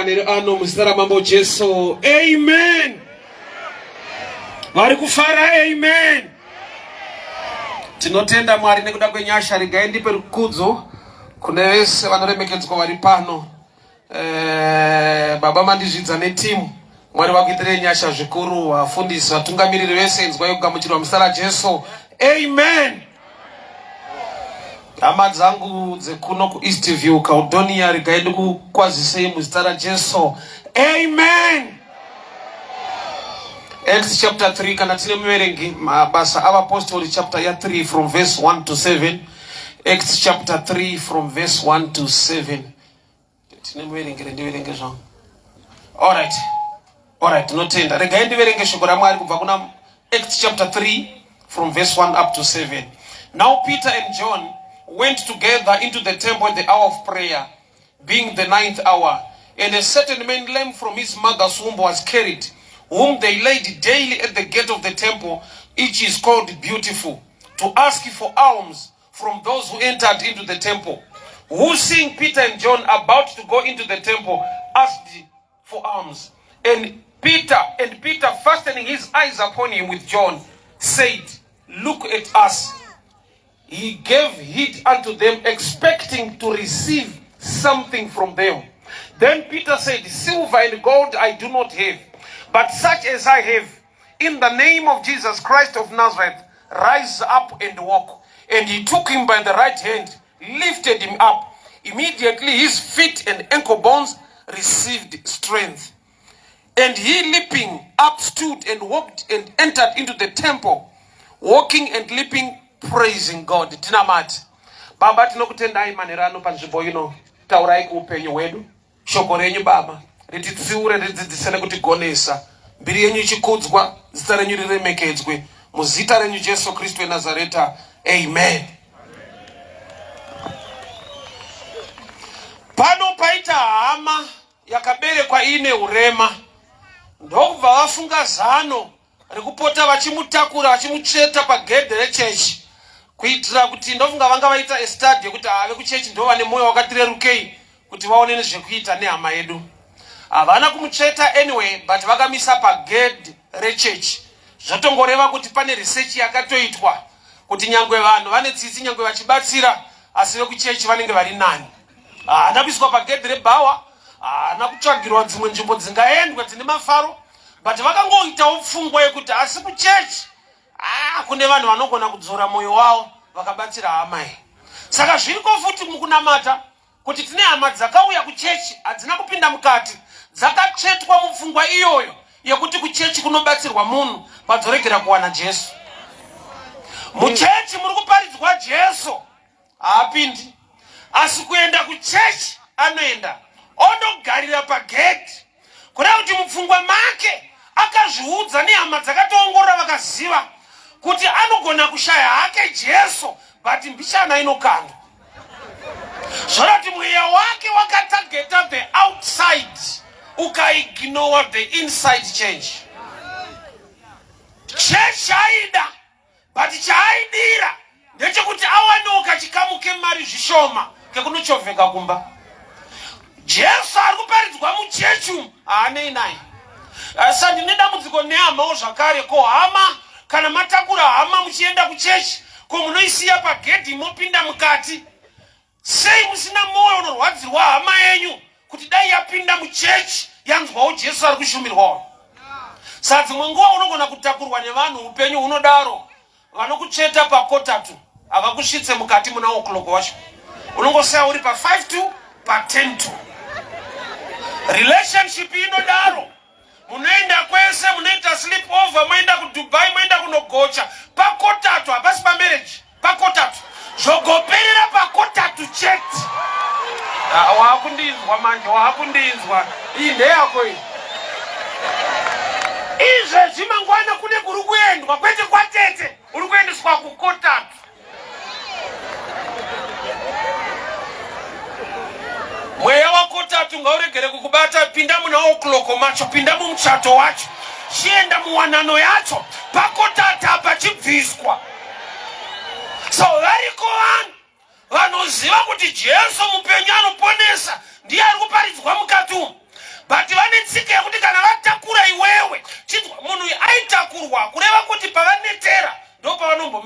manere ano muzita mambo Jesu. Amen. Vari kufara amen. Tinotenda Mwari nekuda kwenyasha rigaendi perukudzo kune vese vanoremekedzwa vari pano. Baba mandizvidza netimu. Mwari vakuitire nyasha zvikuru, vafundisi, vatungamiriri vese inzwai kugamuchirwa muzita raJesu. Amen. Hama dzangu dzekuno kuEastview Caledonia rigaendi kukwazisei muzita raJesu. Amen. Acts chapter 3 kana tine muverengi mabasa avapostori chapter ya 3 from verse 1 to 7. Acts chapter 3 from verse 1 to 7. Tine muverengi rendiverenge zvangu. Alright, notenda. Regai ndiverenge shoko raMwari kubva kuna Acts chapter 3 from verse 1 up to 7. Now Peter and John went together into the temple at the hour of prayer, being the 9th hour, and a certain man lame from his mother's womb was carried, whom they laid daily at the gate of the temple, which is called Beautiful, to ask for alms from those who entered into the temple, who, seeing Peter and John about to go into the temple, asked for alms. And Peter, fastening his eyes upon him with John, said, "Look at us." He gave heed unto them, expecting to receive something from them. Then Peter said, "Silver and gold I do not have, but such as I have, in the name of Jesus Christ of Nazareth, rise up and walk." And he took him by the right hand, lifted him up. Immediately his feet and ankle bones received strength. And he, leaping up, stood and walked and entered into the temple, walking and leaping, praising God. Tinamati. Baba tinokutendai manerano panzvimbo ino. Taurai kuupenyu hwedu. Shoko renyu Baba rititsiure, ridzidzise kutigonesa. Mbiri yenyu ichikudzwa, zita renyu riremekedzwe. Muzita renyu Jesu Kristu weNazareta. Amen. Pano paita hama yakaberekwa ine urema. Ndokubva vafunga zano rekupota vachimutakura vachimutsveta pagedhe rechechi, kuitira kuti ndofunga vanga vaita estadi yekuti ave kuchechi ndo vane moyo wakatirerukei kuti vaone nezvekuita nehama yedu. Havana kumutsveta anyway, but vakamisa pagedhe rechechi. Zvotongoreva kuti pane research yakatoitwa kuti nyangwe vanhu vane tsitsi nyangwe vachibatsira, asi vekuchechi vanenge vari nani. Anapiswa pagedhe rebhawa, nakutsvagirwa dzimwe nzvimbo dzingaendwa dzine mafaro, but vakangoitawo pfungwa yekuti asi kuchechi kune vanhu vanogona kudzora moyo wavo vakabatsira hama iyi. Saka zviriko futi mukunamata kuti tine hama dzakauya kuchechi hadzina kupinda mukati, dzakatsvetwa mupfungwa iyoyo yekuti kuchechi kunobatsirwa munhu padzoregera kuwana Jesu. Muchechi muri kuparidzwa Jesu haapindi, asi kuenda kuchechi anoenda ondogarira pagedhi, kuda kuti mupfungwa make akazviudza nehama dzakatoongorora vakaziva kuti anogona kushaya hake Jesu, but mbishana inokanda. Zvorati mweya wake wakatageta the outside, ukaignore the inside change. Church aida, but chaaidira ndechekuti awanoka chikamu kemari zvishoma kekunuchovheka kumba. Jesu ari kuparidzwa muchechi haanei naye. Saka ndine dambudziko nehamawo zvakare. Ko hama kana matakura hama muchienda kuchechi, ko munoisiya pagedhi mopinda mukati? Sei musina moyo unorwadzirwa hama yenyu kuti dai yapinda muchechi yanzwawo Jesu ari kushumirwawo? Saka dzimwe nguva unogona kutakurwa nevanhu upenyu hunodaro, vanokutsveta pakotatu havakusvitse mukati muna o'clock wacho. Unongosiya uri pa5 to pa10 to. Relationship inodaro, munoenda kwese, munoita sleep over, munoenda kuDubai, munoenda kunogocha, pakotatu hapasi pamarriage, pakotatu. Zvogoperera pakotatu chete. Wakundinzwa manje, wakundinzwa. Iyi ndeyako iyi. Izvezvi mangwana kune kuri kuendwa, kwete kwatete, uri kuendeswa kukotatu. Mweya wakotatu ngauregere kukubata, pinda muna o'clock macho, pinda mumuchato wacho, chienda muwanano yacho, pakotatu apa chibviswa. So variko vanhu vanoziva kuti Jesu mupenyu anoponesa, ndiye ari kuparidzwa mukati umu.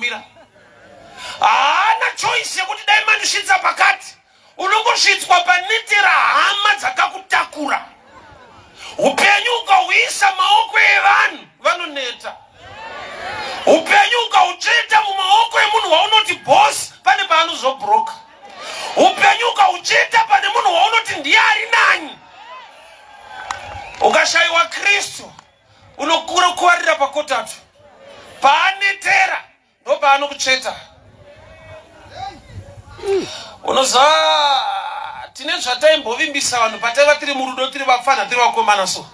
kumira. Haana choice yekuti dai mandisvitsa pakati. Unongosvitswa panetera hama dzakakutakura. Upenyu ukauisa maoko evanhu vanoneta. Upenyu ukaucheta mumaoko emunhu waunoti boss pane paanozobroka. Upenyu ukaucheta pane munhu waunoti ndiye ari nani. Ukashaiwa Kristu unokuwarira pakotatu. Paanetera ndo paanokucheta. Unoza tine zvataimbovimbisa vanhu pataiva tiri murudo tiri vapfana tiri vakomana so.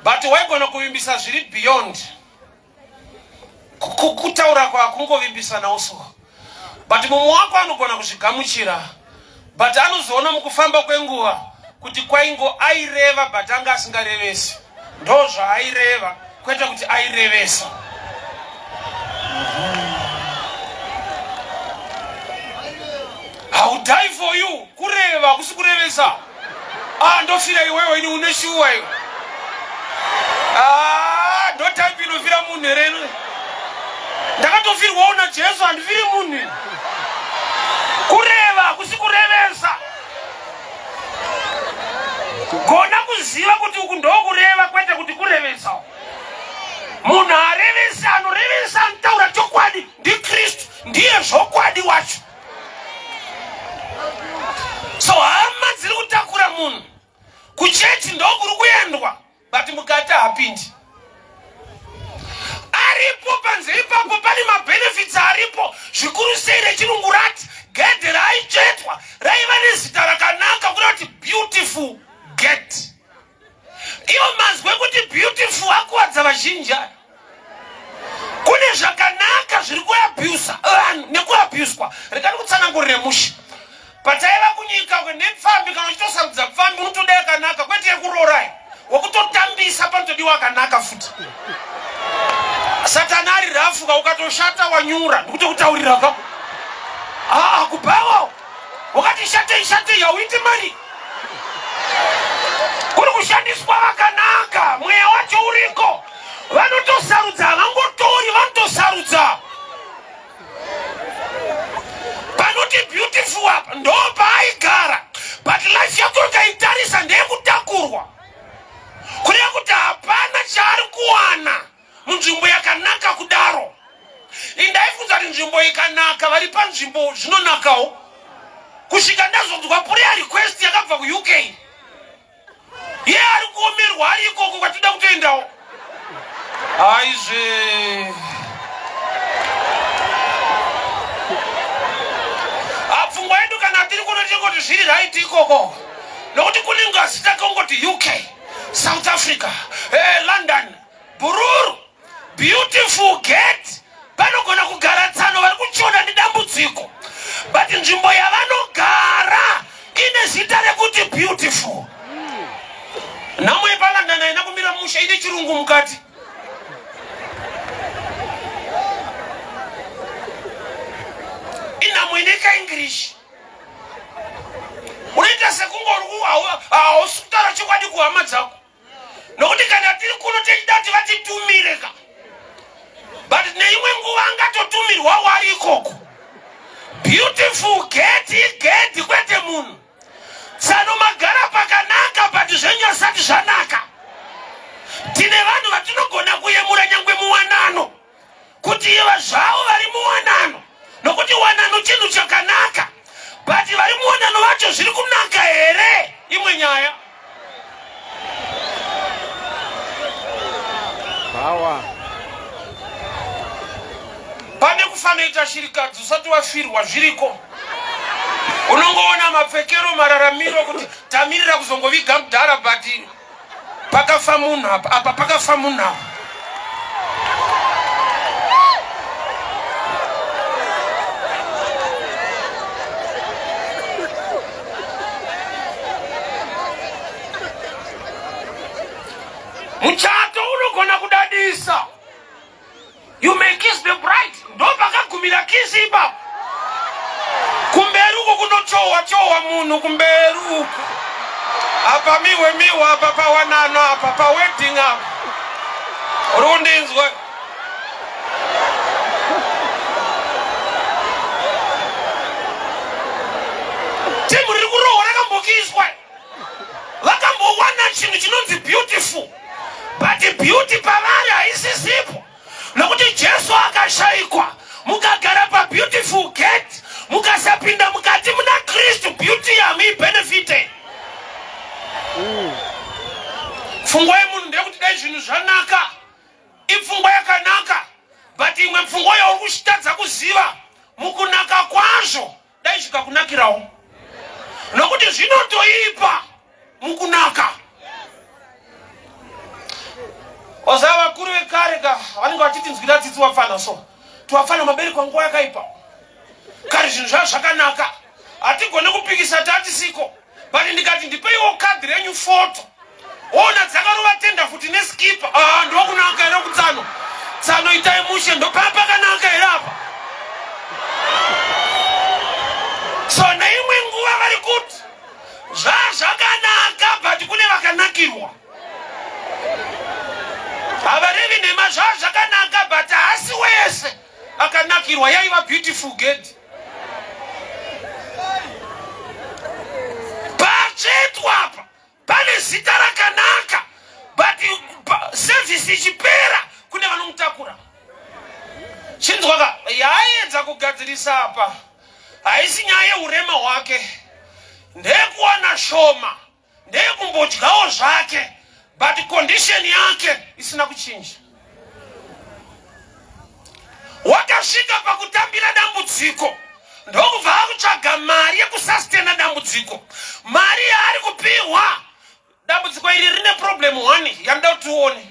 But waigona kuvimbisa zviri beyond kutaura kwakungovimbisa nawo so. But mumwe wako anogona kuzvigamuchira. But anozoona mukufamba kwenguva kuti kwaingo aireva but anga asingarevesi. Ndo zvaaireva kwete kuti airevesa. I'll die for you. Kureva kusikurevesa. Ndofira iwewe ini uneshuwa iwe. Ndo type inofira munhu reno. Ndakatofirwa una Jesu andifiri munhu. Kureva kusikurevesa. Gona kuziva kuti uku ndokureva kwete kuti kurevesa. Munhu arevesa anorevesa antaura chokwadi ndi Kristu ndiye zvokwadi wacho. So hama dziri kutakura munhu kuchechi ndokuri kuendwa but mukati hapindi. Aripo panze ipapo pane mabenefits aripo zvikuru sei rechirungu rati gedhe raichetwa raiva nezita rakanaka kunoti beautiful gate. Ivo mazwe kuti beautiful akuwadza vazhinji. Kune zvakanaka zviri kuabhusa nekuabhuswa. Rekani kutsanangurire musha. Pataiva kunyika nepfambi kana uchitosarudza pfambi unotoda yakanaka kwete yekurorai. Wakutotambisa panotodiwa yakanaka futi. Satani ari rafuka ukatoshata wanyura ndikuti kutaurira ka. Kubawa. Wakati shate yauiti mari. Kuri kushandiswa vakanaka mweya wacho uriko. Vanotosarudza vangotori vanotosarudza. Panoti beautiful up ndo paaigara but life yako ikaitarisa ndeyekutakurwa. Kureva kuti hapana chaari kuwana munzvimbo yakanaka kudaro. Indaifunza kuti nzvimbo ikanaka vari panzvimbo zvinonakawo. Kusvika ndazonzwa prayer request yakabva kuUK. Iye ari kuomerwa ari ikoko kwatida kutoendawo. Aizve pfungwa yedu kana tiri kunoti zviri right ikoko. Nokuti kune ngazi takangoti UK, South Africa, London, Bururu, beautiful gate. Vanogona kugara tsano vari kuchona nedambudziko. But nzvimbo yavanogara ine zita rekuti beautiful. Namwe paLondon haina kumira musha ine chirungu mukati. Inamwe ine kaEnglish. Unoita sekungori hausitaura chokwadi kuhama dzako. Nokuti kana tiri kuno techidati vatitumire ka. But neimwe nguva angatotumirwa wari ikoko. Beautiful gate kwete munhu. Tsano magara pakanaka but zvenyasati zvanaka. Tine vanhu vatinogona kuyemura nyangwe muwanano. Kuti iva zvavo vari muwanano. Nokuti wanano chinhu chakanaka. But vari muwanano vacho zviri kunaka here? Imwe nyaya. Pane kufanira shirikadzi usati wafirwa zviriko. Unongoona mapfekero mararamiro kuti tamirira kuzongoviga mudhara but pakafa munhu apa pakafa munhu apa. Muchato unogona kudadisa. You may kiss the bride. Ndo pakagumira kisi ipapo. Kumberi uko kunochowa munhu kumberi uko. Apa miwa apa pawanano apa pa wedding apa. Rundinzwe. timu riri kurohwa rakambokiswa vakambowana chinhu chinonzi beautiful, but beauty pavari haisisipo, nokuti Jesu akashayikwa. Mukagara pa beautiful gate, mukasapinda mukati muna Kristu, beauty yami benefite. Pfungwa yemunhu ndeyekuti dai zvinhu zvanaka, ipfungwa yakanaka, but imwe pfungwa yauri kuchitadza kuziva mukunaka kwazvo dai zvikakunakirawo, nokuti zvinotoipa mukunaka. Oza vakuru vekare vanenge vachiti nzwira tsitsi wapfana so tiwapfana mabereko nguva yakaipa, kare zvinhu zvazvo zvakanaka, hatigone kupikisa tatisiko, but ndikati ndipeiwo kadhi renyu foto, ona dzakarova tenda futi neskipa, ndokunaka here kutsano tsano itai mushe ndopaa pakanaka here apa. So neimwe nguva vari kuti zvazvakanaka, but kune vakanakirwa. Havarevi nema zvazvakanaka, but hasi wese akanakirwa. Yaiva beautiful gate. Pachetwa apa pane zita rakanaka, but service ichipera kune vanomutakura. Chinzwaka yaedza kugadzirisa apa haisi nyaya yeurema hwake, ndeyekuwana shoma, ndeyekumbodyawo zvake, but condition yake isina kuchinja. Wakasvika pakutambira dambudziko, ndokubva akutsvaga mari yekusastena dambudziko. Mari yaari kupihwa, dambudziko iri rine problem 1 yanoda kuti uone.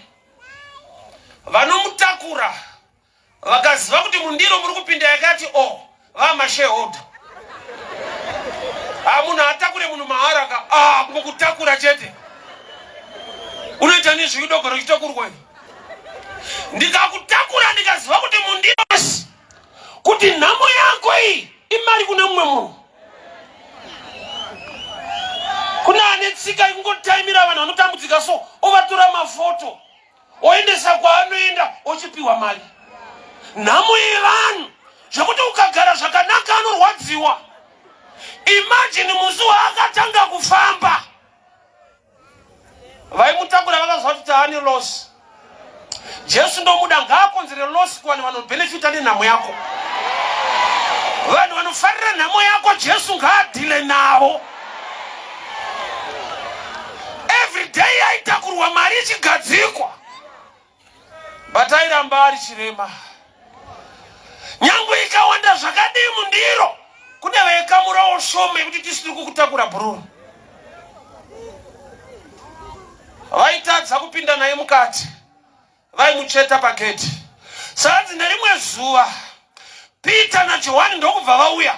Vanomutakura vakaziva kuti mundiro muri kupinda yakati vamashareholder. Munhu atakure munhu maharaka, kungokutakura chete. Unoita nezvidogoro uchitakurwa. Ndikakutakura ndikaziva kuti mundiro kuti nhamo yako iyi imari kune mumwe munhu. Kuna ane tsika ingotaimira vanhu vanotambudzika so ovatora mafoto oendesa kwaanoenda ochipiwa mari. Nhamo yevanhu zvokuti ukagara zvakanaka anorwadziwa. Imagine musi waakatanga kufamba, vaimutakura vakaziva kuti haane loss. Jesu ndomuda ngaakonzere loss kuvanhu vanobenefita nenhamo yako. Vanhu vanofarira nhamo yako Jesu ngaadhile navo. Every day aitakurwa mari ichigadzikwa, but airamba ari chirema. Nyangwe ikawanda zvakadii mundiro, kune vaikamurawo shoma yekuti tisiri kukutakura bhururu. Vaitadza kupinda naye mukati, vaimucheta pageti. Sanzi nerimwe zuva Peter naJohani ndokubva vauya.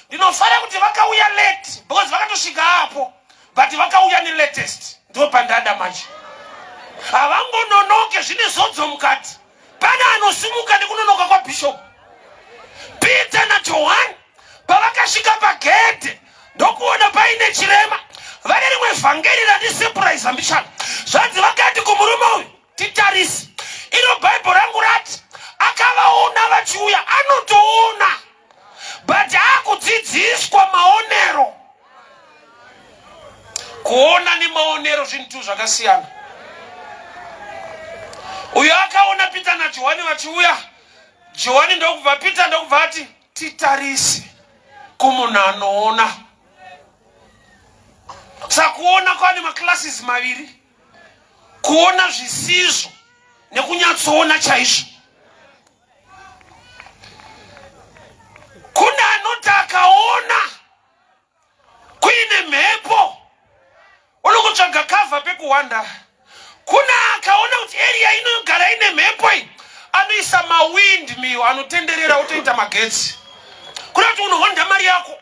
Ndinofara kuti vakauya late, because vakatosvika hapo, but vakauya nelatest. Ndo pandada manje. Havangononoke zvine zodzo mukati. Pana anosimuka nekunonoka kwa bishop. Peter naJohani pavakasvika pagedhe ndokuona paine chirema. Vane rimwe vhangeri randisepuraiza mbishana. Zvanzi vakati kumurume uyu, titarisi. Iro Bible rangu rati akavaona vachiuya, anotoona, but akudzidziswa maonero. Kuona nemaonero zvinhu zvakasiyana. Uyu akaona Peter naJohani vachiuya. Johani ndokubva Peter ndokubva ati titarisi kumunhu anoona. Sakuona kwani maclasses maviri, kuona zvisizvo nekunyatsoona chaizvo. Kuna anoti akaona kuine mhepo unokutsvaga kavha pekuwanda. Kuna akaona kuti area inogara ine mhepo iyi anoisa mawindmill anotenderera utoita magetsi. Kuna kuti unohonda mari yako,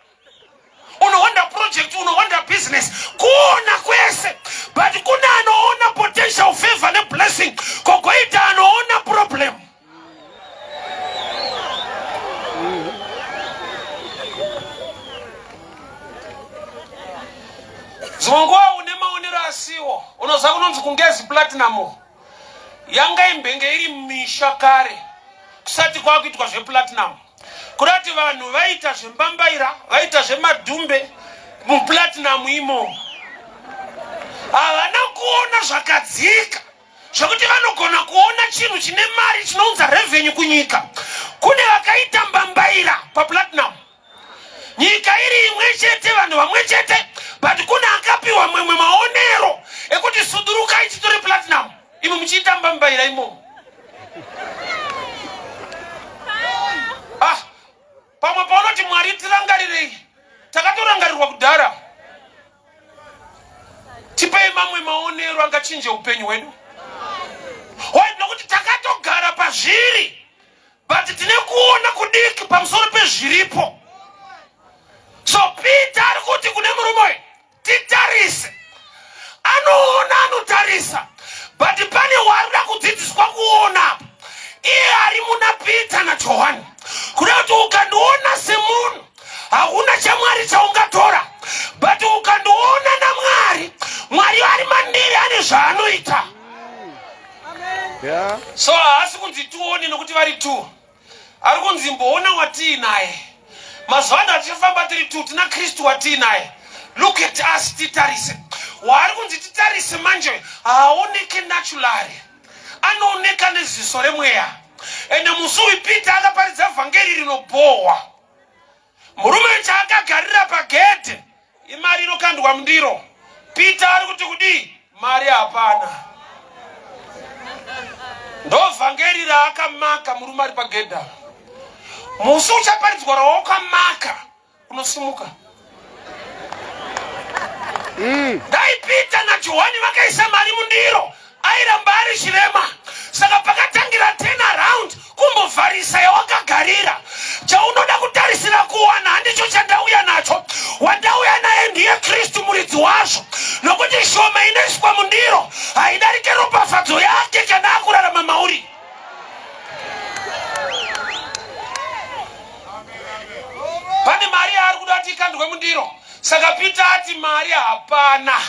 unohonda project, unohonda business, kuona kwese, but kuna anoona potential favor ne blessing, kokoita anoona problem. Zvongoa une maonero asiwo, unoza kunonzi kungezi platinum. Yanga imbenge iri misha kare kusati kwakuitwa zveplatinum. Kurati vanhu vaita zvembambaira, vaita zvemadhumbe, muplatinum imo. Havana kuona zvakadzika zvokuti vanogona kuona chinhu chine mari chinounza revenue kunyika. Kune vakaita mbambaira paplatinum. Nyika iri imwe chete, vanhu vamwe chete, but kuna akapiwa mwemwe maonero ekuti sudurukai chitori platinum. Imo muchiita mbambaira imo. Pamwe paunoti Mwari tirangarirei, takatorangarirwa kudhara. Tipei mamwe maonero angachinje upenyu hwedu. Nokuti takatogara pazviri, but tine kuona kudiki pamusoro pezviripo. So Peter ari kuti kune murume titarise. Anoona, anotarisa, but pane warida kudzidziswa kuona. Iye ari muna Peter na Johani. Kuda kuti ukandiona semunhu, hakuna chaMwari chaungatora. But ukandiona naMwari, Mwari ari mandiri ane zvaanoita. Yeah. So haasi kunzi tuone nokuti vari tu. Ari kunzi mboona watiinaye. Mazuva ano tichifamba tiri tu, tina Kristu watiinaye. Look at us titarise. Waari kunzi titarise manje haaoneke naturally. Anooneka neziso remweya. Ende musi uyu Peter akaparidza vhangeri rinobhohwa. Murume chaakagarira pagedhe, imari inokandwa mundiro. Peter ari kuti kudii? Mari hapana. Ndo vhangeri raakamaka murume ari pagedhe. Musi uchaparidzwa rawakamaka unosimuka. Dai Peter na Johani vakaisa mari mundiro, airamba ari chirema. Saka pakatangira 10 around kumbovharisa yawakagarira. Chaunoda kutarisira kuwana handicho chandauya nacho. Wandauya naye ndiye Kristu muridzi wazvo. Nokuti shoma inoiswa mundiro haidarike ropafadzo yake kana akurarama mauri. Pane mari ari kuda kuti ikandwe mundiro. Saka Peter ati mari hapana.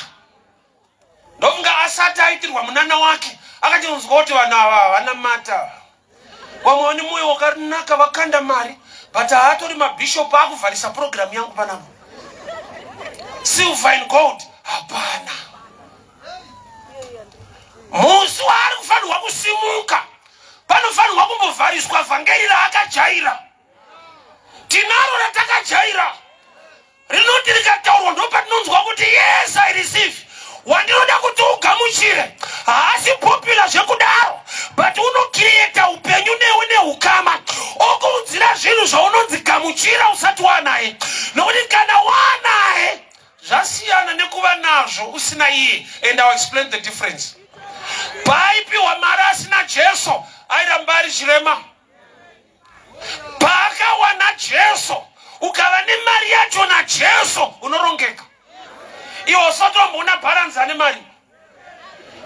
Ndofunga asati aitirwa munana wake akati unzwa kuti vanhu ava havana mata. Vamwe vane mwoyo wakanaka vakanda mari, but haatori mabhishopu akuvharisa program yangu panapa. Silver and gold hapana. Musi waari kufanirwa kusimuka, panofanirwa kumbovhariswa vhangeri raakajaira. Tinaro ratakajaira rinoti rikataurwa ndo patinonzwa kuti yes I receive. Wandinoda kuti ugamuchire. Haasi popular zvekudaro, but unokireta upenyu newe neukama. Okuudzira zvinhu zvaunonzi gamuchira usati wanaye. Nokuti kana wanaye zvasiyana nekuva nazvo usina iye. And I'll explain the difference. Paipiwa mari asina Jesu airamba ari chirema. Paakawana Jesu ukava nemari yacho naJesu unorongeka. Iwo sotomboona balance ane mari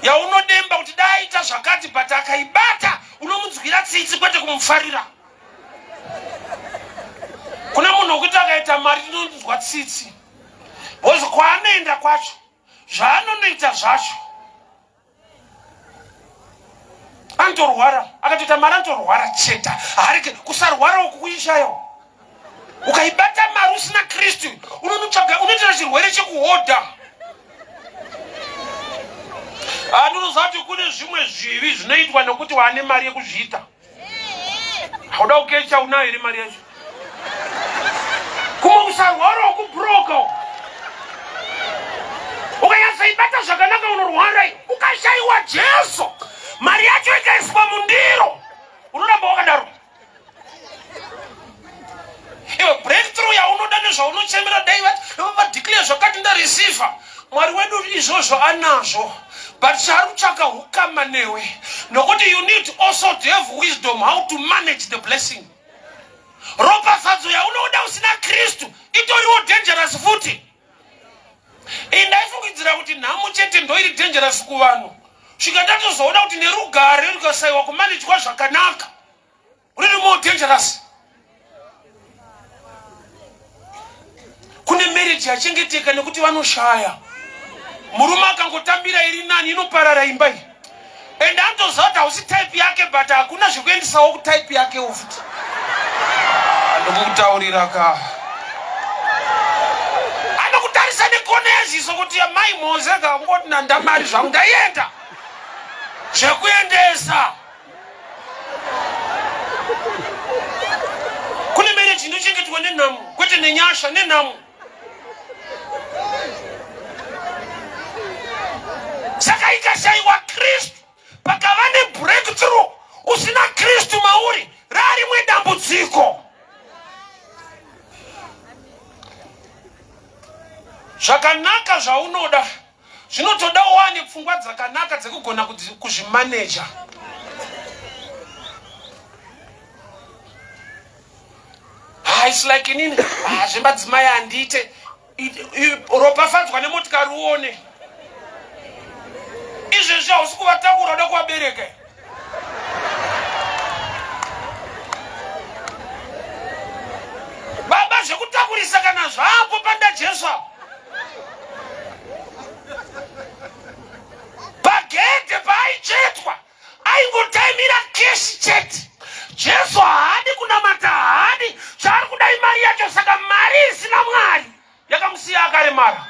yaunodemba kuti daita zvakati, but akaibata unomunzwira tsitsi kwete kumufarira. Kuna munhu wokuti akaita mari tinonzwa tsitsi, bozi kwaanoenda kwacho zvaanonoita zvacho anotorwara. Akatoita mari anotorwara cheta, harike kusarwara uku kuishayo. Ukaibata mari usina Kristu unonotsvaga, unoitira chirwere chekuhodha. Anonoziva kuti kune zvimwe zvivi zvinoitwa nokuti waane mari yekuzviita. Hauda kukecha unayo here mari yacho. Kumwe kusarwara ukubroka. Ukanyatsoibata zvakanaka unorwara. Ukashaiwa Jesu, mari yacho ikaiswa mundiro, unoramba wakadaro. Iwe breakthrough yaunoda nezvaunochemera dai vadeclare zvakati ndareceive. Mwari wedu izvozvo anazvo, but chari kutsvaka ukama newe. Nokuti you need also to have wisdom how to manage the blessing. Ropafadzo yaunoda usina Kristu itoriwo dangerous futi. Ndaifungidzira kuti nhamo chete ndo iri dangerous kuvanhu. Svika ndatozoona kuti nerugare rukasaiwa kumanejwa zvakanaka riri more dangerous. Kune marriage yachengeteka nekuti vanoshaya. Murume akangotambira iri nani inoparara imba iyi. And andoziva kuti hausi type yake, but hakuna zvekuendesawo kutype yake futi. Ndokutaurira ka. Anokutaurira konezi sokuti ya mai mozeka ngoti na ndamari zvangu ndaenda zvekuendesa kune mene chinochengetwa nenhamo kwete nenyasha nenhamo. Saka ikashaiwa Kristu pakava nebreakthrough usina Kristu mauri rarimwe dambudziko. Zvakanaka zvaunoda zvinotoda uwane pfungwa dzakanaka dzekugona kuzvimaneja. It's like inini zvemadzimai andite ropafadzwa nemotikari uone izvezvi hausi kuvatakura uda kuvabereka. Baba zvekutakurisa kana zvapo panda Jesu pagedhe paaichetwa aingotaimira keshi chete. Jesu haadi kunamata, haadi zvaari kudai mari yacho, saka mari isina Mwari yakamusiya akaremara.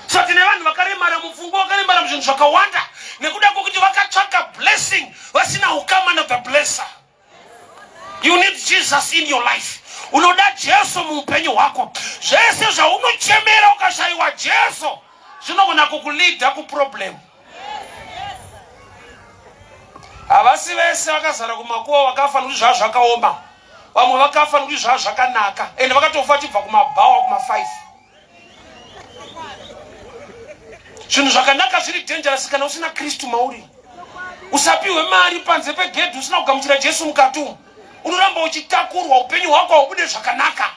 So tine vanhu vakaremara mupfungwa, vakaremara muzvinhu zvakawanda nekuda kwokuti vakatsvaka blessing vasina ukama nobva blesser. You need Jesus in your life. Unoda Jesu muupenyu hwako. Zvese zvaunochemera ukashaiwa Jesu zvinogona kukulidha kuproblem. Havasi vese vakazara kumakuva vakafa nokuti zvava zvakaoma. Vamwe vakafa nokuti zvava zvakanaka. Ende vakatofa vachibva kumabhawa kuma5. Zvinhu zvakanaka zviri dangerous kana usina Kristu mauri. Usapiwe mari panze pegedhi usina kugamuchira Jesu mukati umu. Unoramba uchitakurwa, upenyu hwako haubude zvakanaka.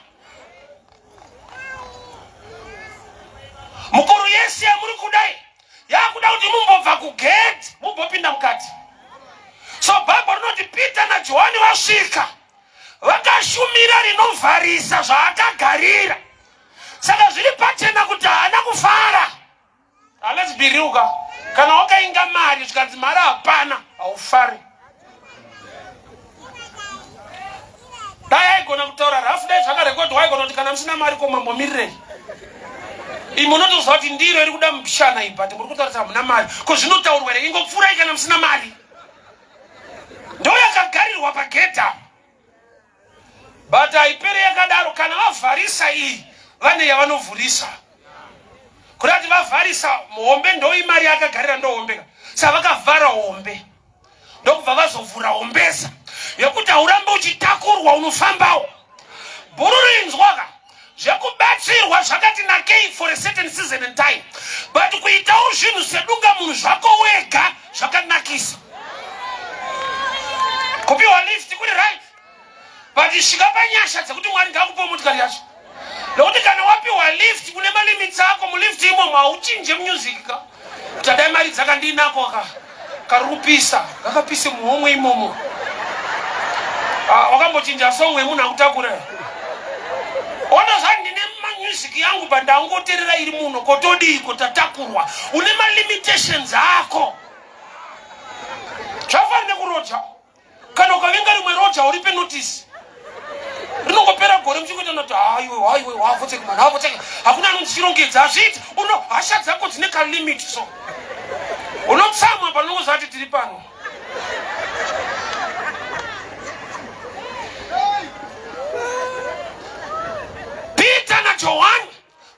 Mukuru Yesu yamuri kudai yakuda kuti mumbobva kugedhi mumbopinda mukati. So Bible rinoti Peter na Johani vasvika vakashumira rinovharisa zvaakagarira. Saka zviri pachena kuti haana kufara. Let's be real. Kana wakainga mari zvikanzi mari hapana haufari. Dai aigona kutaura rafu dai zvakarekodwa aigona kuti kana musina mari komambomirirei. Imi munotoziva kuti ndiro iri kuda mupishana ibhati muri kutaura kuti hamuna mari. Ko zvinotaurwa here ingopfuurai kana musina mari. Ndo yakagarirwa pagedha. But haipere yakadaro kana vavharisa iyi vane yavanovhurisa. Kurati vavharisa hombe ndo imari yakagarira ndo hombe. Saka vakavhara hombe. Ndokubva vazovhura hombeza yekuti haurambe uchitakurwa unofambawo. Bhururu inzwaka zvekubatsirwa zvakati nakei for a certain season and time. But kuitawo zvinhu sedunga munhu zvako wega zvakanakisa. Kupiwa lift kuri right. But svika panyasha dzekuti Mwari ngakupe motikari yacho. Nokuti kana wapiwa lift kune malimits ako mulift imomo hauchinje music ka. Tadai mari dzakandinako karupisa kakapise muhomwe imomo. Wakambochinja song wemunhu akutakura. Ona zvandine music yangu bandangoterera iri muno kotodiko tatakurwa. Une limitations ako. Zvafanire kuroja. Kana ukavenga rimwe roja uripe notice. Rinongopera gore muchikuita noti haiwe wavoteka mwana wavoteka. Hakuna anondichirongedza azviti. Uno hasha dzako dzine kalimit so. Unotsamwa panongoziva kuti tiri pano. Peter na Johani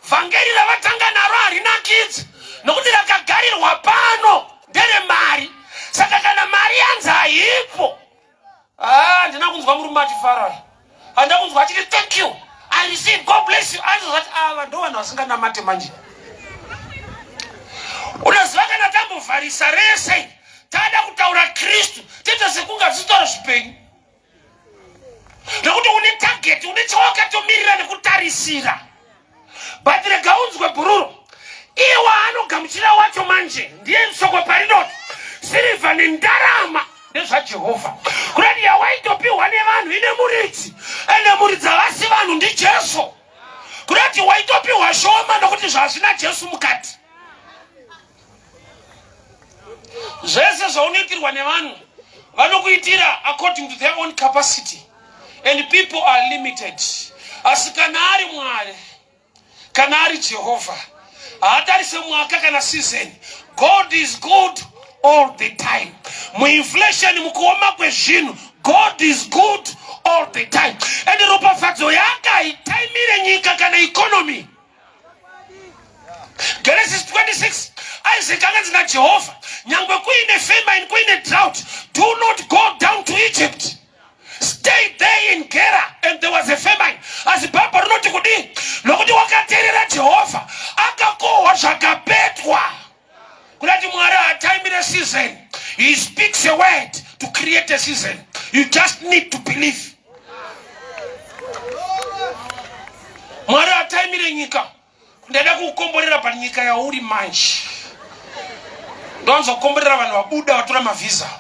vhangeri ravatanga naro harinakidzi nokuti rakagarirwa pano ndere mari. Saka kana mari yanzi haipo handina kunzwa murume achifara. Handina kunzwa achiti thank you I receive God bless you. Anozvati ava ndo vanhu vasinganamate manje. Unoziva kana tambovharisa rese tada kutaura Kristu tete sekunga zvitora zvipenyu. Nokuti une target, une chawakatomirira nekutarisira. But rega unzwe bhururu. Iwa anogamuchira wacho manje ndiye soko parinoti sirivha nendarama nezvaJehovha. Kurati yawaitopiwa nevanhu ine muridzi. Ende muridzi havasi vanhu ndi Jesu. Kurati waitopiwa shoma nokuti zvazvina Jesu mukati. Zvese zvaunoitirwa nevanhu vanokuitira according to their own capacity. And people are limited. Asi kana ari Mwari Kanari Jehovah. Adari se mwaka kana season. God is good all the time. Mu inflation mkuoma kwe jinu. God is good all the time. Edi rupa fadzo yaka itaimire nyika kana economy. Genesis 26. Isaac against na Jehovah. Nyangwe kuine famine, kuine drought. Do not go down to Egypt. Stay there in Gera. And there was a famine. As Papa not kudi. Lokuti wakaterera Jehovah. Akako washakapetwa. Kulati mwara time in a season. He speaks a word to create a season. You just need to believe. Mwara time in a nyika. Ndada kukomborera pa nyika ya uri manji. Donzo komborera vanu wabuda watura mavisa.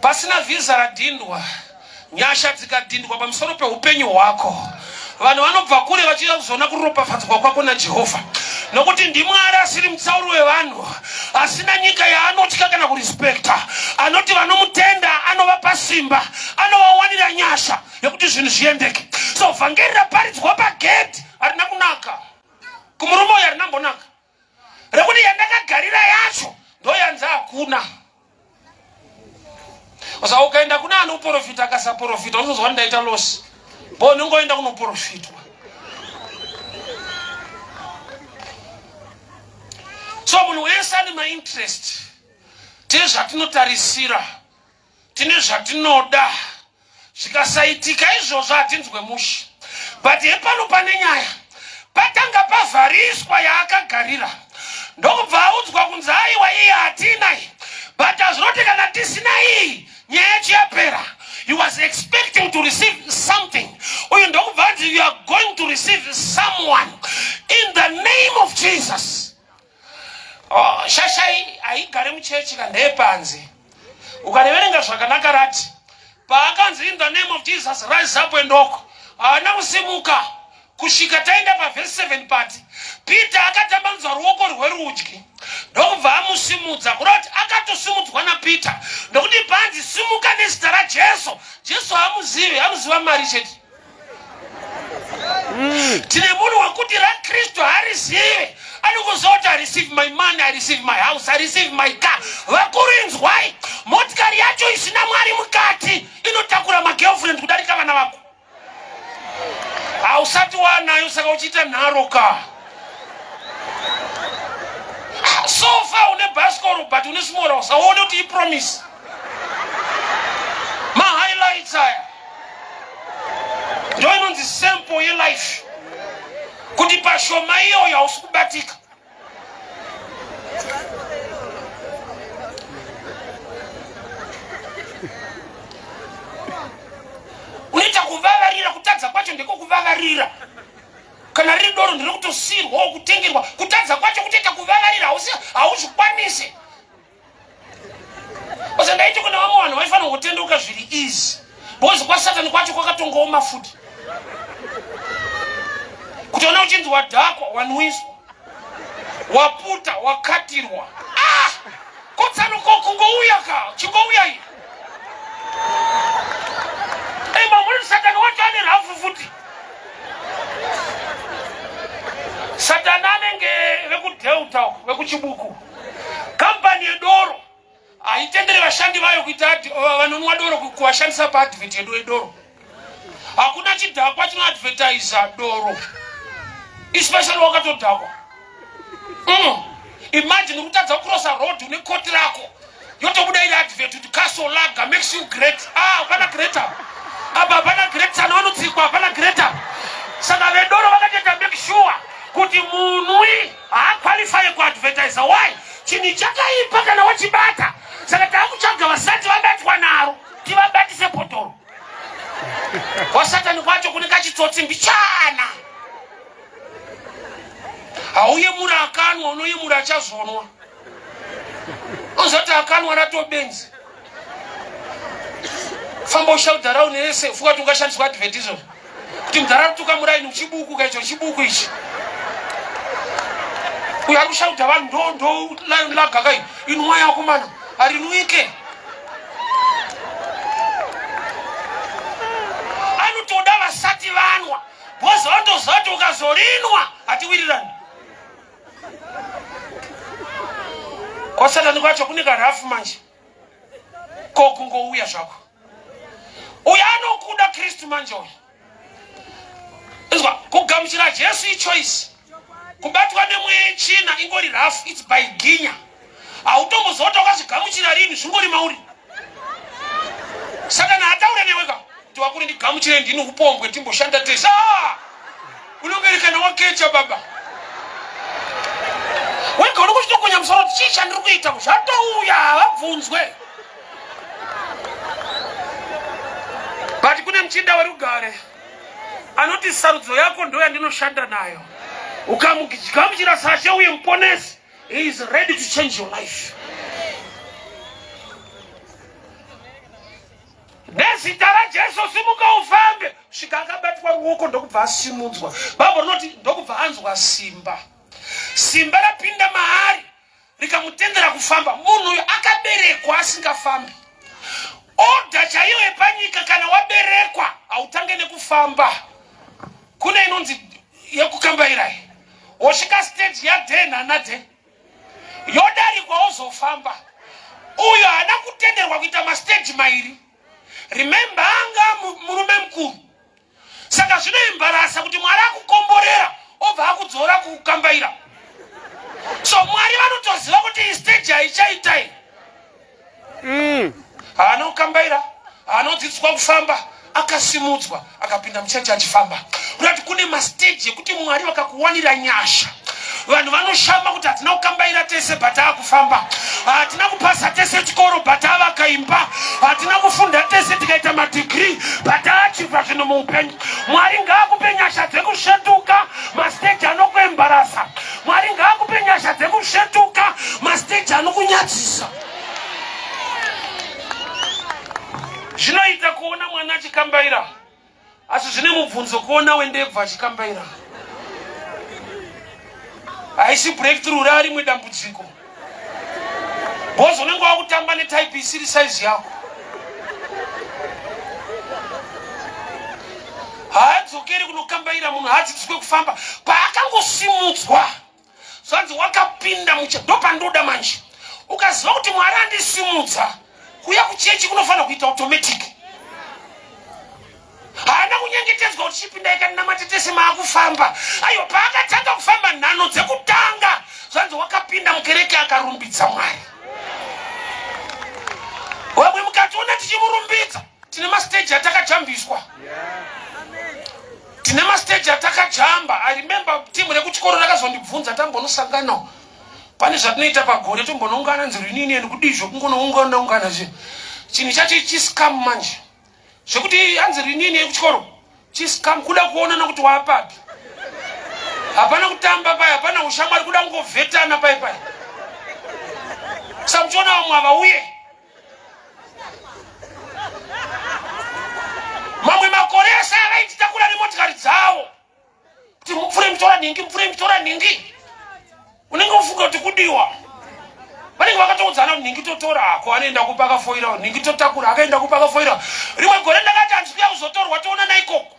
Pasina visa radindwa. Nyasha tikadindwa pa msoro pe upenyu wako. Vanu vanobva kure vachida kuzona kuropa fadzwa kwako na Jehovah. Nokuti ndimwari asiri mutsauro wevanu. Asina nyika yaanotyika kana kurispekta. Anoti vanomutenda anovapa simba. Anovawanira nyasha yekuti zvinhu zviendeke. So vhangeri raparidzwa pagedhi harina kunaka. Kumurume uyu harina mbonaka. Rekuti yandakagarira yacho ndoyanza hakuna. Osa ukaenda kuna anoprofita akasaprofita unozozwa ndaita losi. Bo nungoenda kunoprofitwa. So munhu wese ane mainterest. Tine zvatinotarisira. Tine zvatinoda. Zvikasaitika izvozvo hatinzwe mushi. But hepano pane nyaya. Patanga pavhariswa yaakagarira. Ndokubva audzwa kunzi aiwa iyi hatina iyi. But azvinoti kana tisina iyi nyaya yacho yapera. He was expecting to receive something. Uyu ndokubva anzi you are going to receive someone in the name of Jesus. Shashai haigare muchechi kandepanzi. Ukareverenga zvakanaka rati. Paakanzi in the name of Jesus rise up and walk. Haana kusimuka. Kusvika taenda pa verse 7 pati. Peter akatambanudza ruoko rwerudyi. Ndokubva amusimudza. Kurati akatosimudzwa na Peter. Ndokuti panzi simuka nezita raJesu. Jesu hamuzivi, hamuziva mari chete. Tine munhu wekuti raKristu harizive. Anokuzoti I receive my money, I receive my house, I receive my car. Vakurinzwai. Motikari yacho isina mwari mukati. Inotakura magirlfriend kudarika vana vako. Hausati wanayo saka uchita nharoka. So far une baskoro but une smora usaone kuti ipromise. Ma highlights haya. Ndio inonzi sample ye life. Kuti pashoma iyo ya usikubatika. Unaita kuvavarira kutadza kwacho ndiko kuvavarira. Kana riri doro ndiri kutosirwa kutengerwa kutadza kwacho kuteta kuvavarira hauzvikwanisi. Osa ndaiti kuna vamwe vanhu vaifanira kutenduka zviri easy. Bozi kwa Satani kwacho kwakatongooma futi. Kutiona uchinzi wadhakwa, wanwiswa, waputa, wakatirwa. Kutsanuko kungouya ka, chingouya iyi. Mamuri Satani wacho ane rafu futi. Satani anenge vekudheuta, vekuchibuku. Kampani yedoro haitendere vashandi vayo kuita vanonwa doro kuvashandisa paadvert yedoro. Hakuna chidhakwa chinoadvertise doro. Especially wakatodhakwa. Imagine kutadza kucrossa road une koti rako. Yotobuda ile advert kuti castle lager makes you great. Hapana greater. Hapana greater anotsikwa hapana greater. Saka vedoro vakateta make sure kuti munhu haaqualify kuadvertise. Why? Chini chakaipa kana wachibata. Saka takutsvaga vasati vabatwa naro tivabatise potoro. Wasatani kwacho kune kachitsotsi mbichana. Hauyemura akanwa unoyemura achazonwa. Ozoti akanwa ratobenzi. Famba ushaudhara unese fuka tungashandiswa advertizo. Kuti mudhara tukamuraini uchibuku kaicho chibuku ichi. Uyarushaudha vanhu ndo lagakai inwa yako mana arinuike. Anotoda vasati vanwa. Wozondo zato ukazorinwa atiwirirani. Kwa Satani kwacho kunika rafu manje. Ko kungouya zvako. Uya anokuda Kristu manje uyu. Izwa kugamuchira Jesu ichoice. Kubatwa nemweya china ingori rafu, it's by ginya. Autombozota ukachigamuchira rini zvingori mauri. Satani ataure neweka. Kuti wakuri ndigamuchire ndini upombwe timboshanda tesa. Unongerekana wakecha baba. Weka unokuchitokonya musoro chicha ndiri kuita kuchatouya wabvunzwe. But kune mchinda warugare anoti sarudzo yako ndo yandinoshanda nayo. Ukamugamuchira sashe uye muponesi, he is ready to change your life. Nezita raJesu simuka ufambe. Svika akabatwa ruoko ndokubva asimudzwa. Bhabhuri rinoti ndokubva anzwa simba. Simba rapinda mahari rikamutendera kufamba. Munhu uyu akaberekwa asingafambi. Oda chaiyo yepanyika kana waberekwa hautange nekufamba. Kune inonzi yekukambaira. Wosvika stage ya10 na10. Yodarikwa ozofamba. Uyo haana kutenderwa kuita mastage mairi. Remember anga murume mkuru. Saka zvinoembarasa kuti Mwari akukomborera obva akudzora kukambaira. So Mwari vanotoziva kuti stage haichaitai. Haana kukambaira, haana kudzidziswa kufamba, akasimudzwa, akapinda muchechi achifamba. Kuti kune mastage ekuti Mwari vakakuwanira nyasha. Vanhu vanoshama kuti hatina kukambaira tese but akufamba. Hatina kupasa tese chikoro but avakaimba. Hatina kufunda tese tikaita madegree but achibva zvino muupenyu. Mwari ngaakupe nyasha dzekushetuka mastage anokuembarasa. Mwari ngaakupe nyasha dzekushetuka mastage anokunyadzisa. Zvinoita kuona mwana achikambaira. Asi zvine mubvunzo kuona wendebva achikambaira. Haisi breakthrough rari mwedambudziko. Bozo unenge wakutamba netype isiri size yako. Haadzokeri kunokambaira munhu hadzidziswe kufamba. Paakangosimudzwa. Zvanzi wakapinda ndopandoda manje. Ukaziva kuti Mwari andisimudza. Kuya kuchechi kunofanira kuita automatic. Haana kunyengetedzwa kuti chipinda ikanamata tese maakufamba. Aiwa paakatanga kufamba nhano dzekutanga. Zvanzi wakapinda mukereke akarumbidza Mwari. Wamwe mukationa tichimurumbidza. Tine mastage atakajambiswa. Tine mastage atakajamba. I remember timu rekuchikoro rakazondibvunza tambonosanganawo. Pane zvatinoita pagore tombonoungana nziri nini ndikudizvo kungonoungana zve. Chinhu chacho chiscam manje. Zvekuti anziri nini yekuchikoro chiscam kuda kuonana kuti waapapi. Hapana kutamba paya, hapana ushamwari kuda kungovhetana paya paya. Samuchiona vamwe havauye. Mamwe makore ese avaichitakura nemotikari dzavo. Kuti mupfure mutora ningi. Unenge ufunga kuti kudiwa. Vanenge vakatoudzana kuti ningi totora hako anoenda kupaka foira, ningi totakura akaenda kupaka foira. Rimwe gore ndakati handisiya kuzotorwa toona naikoko.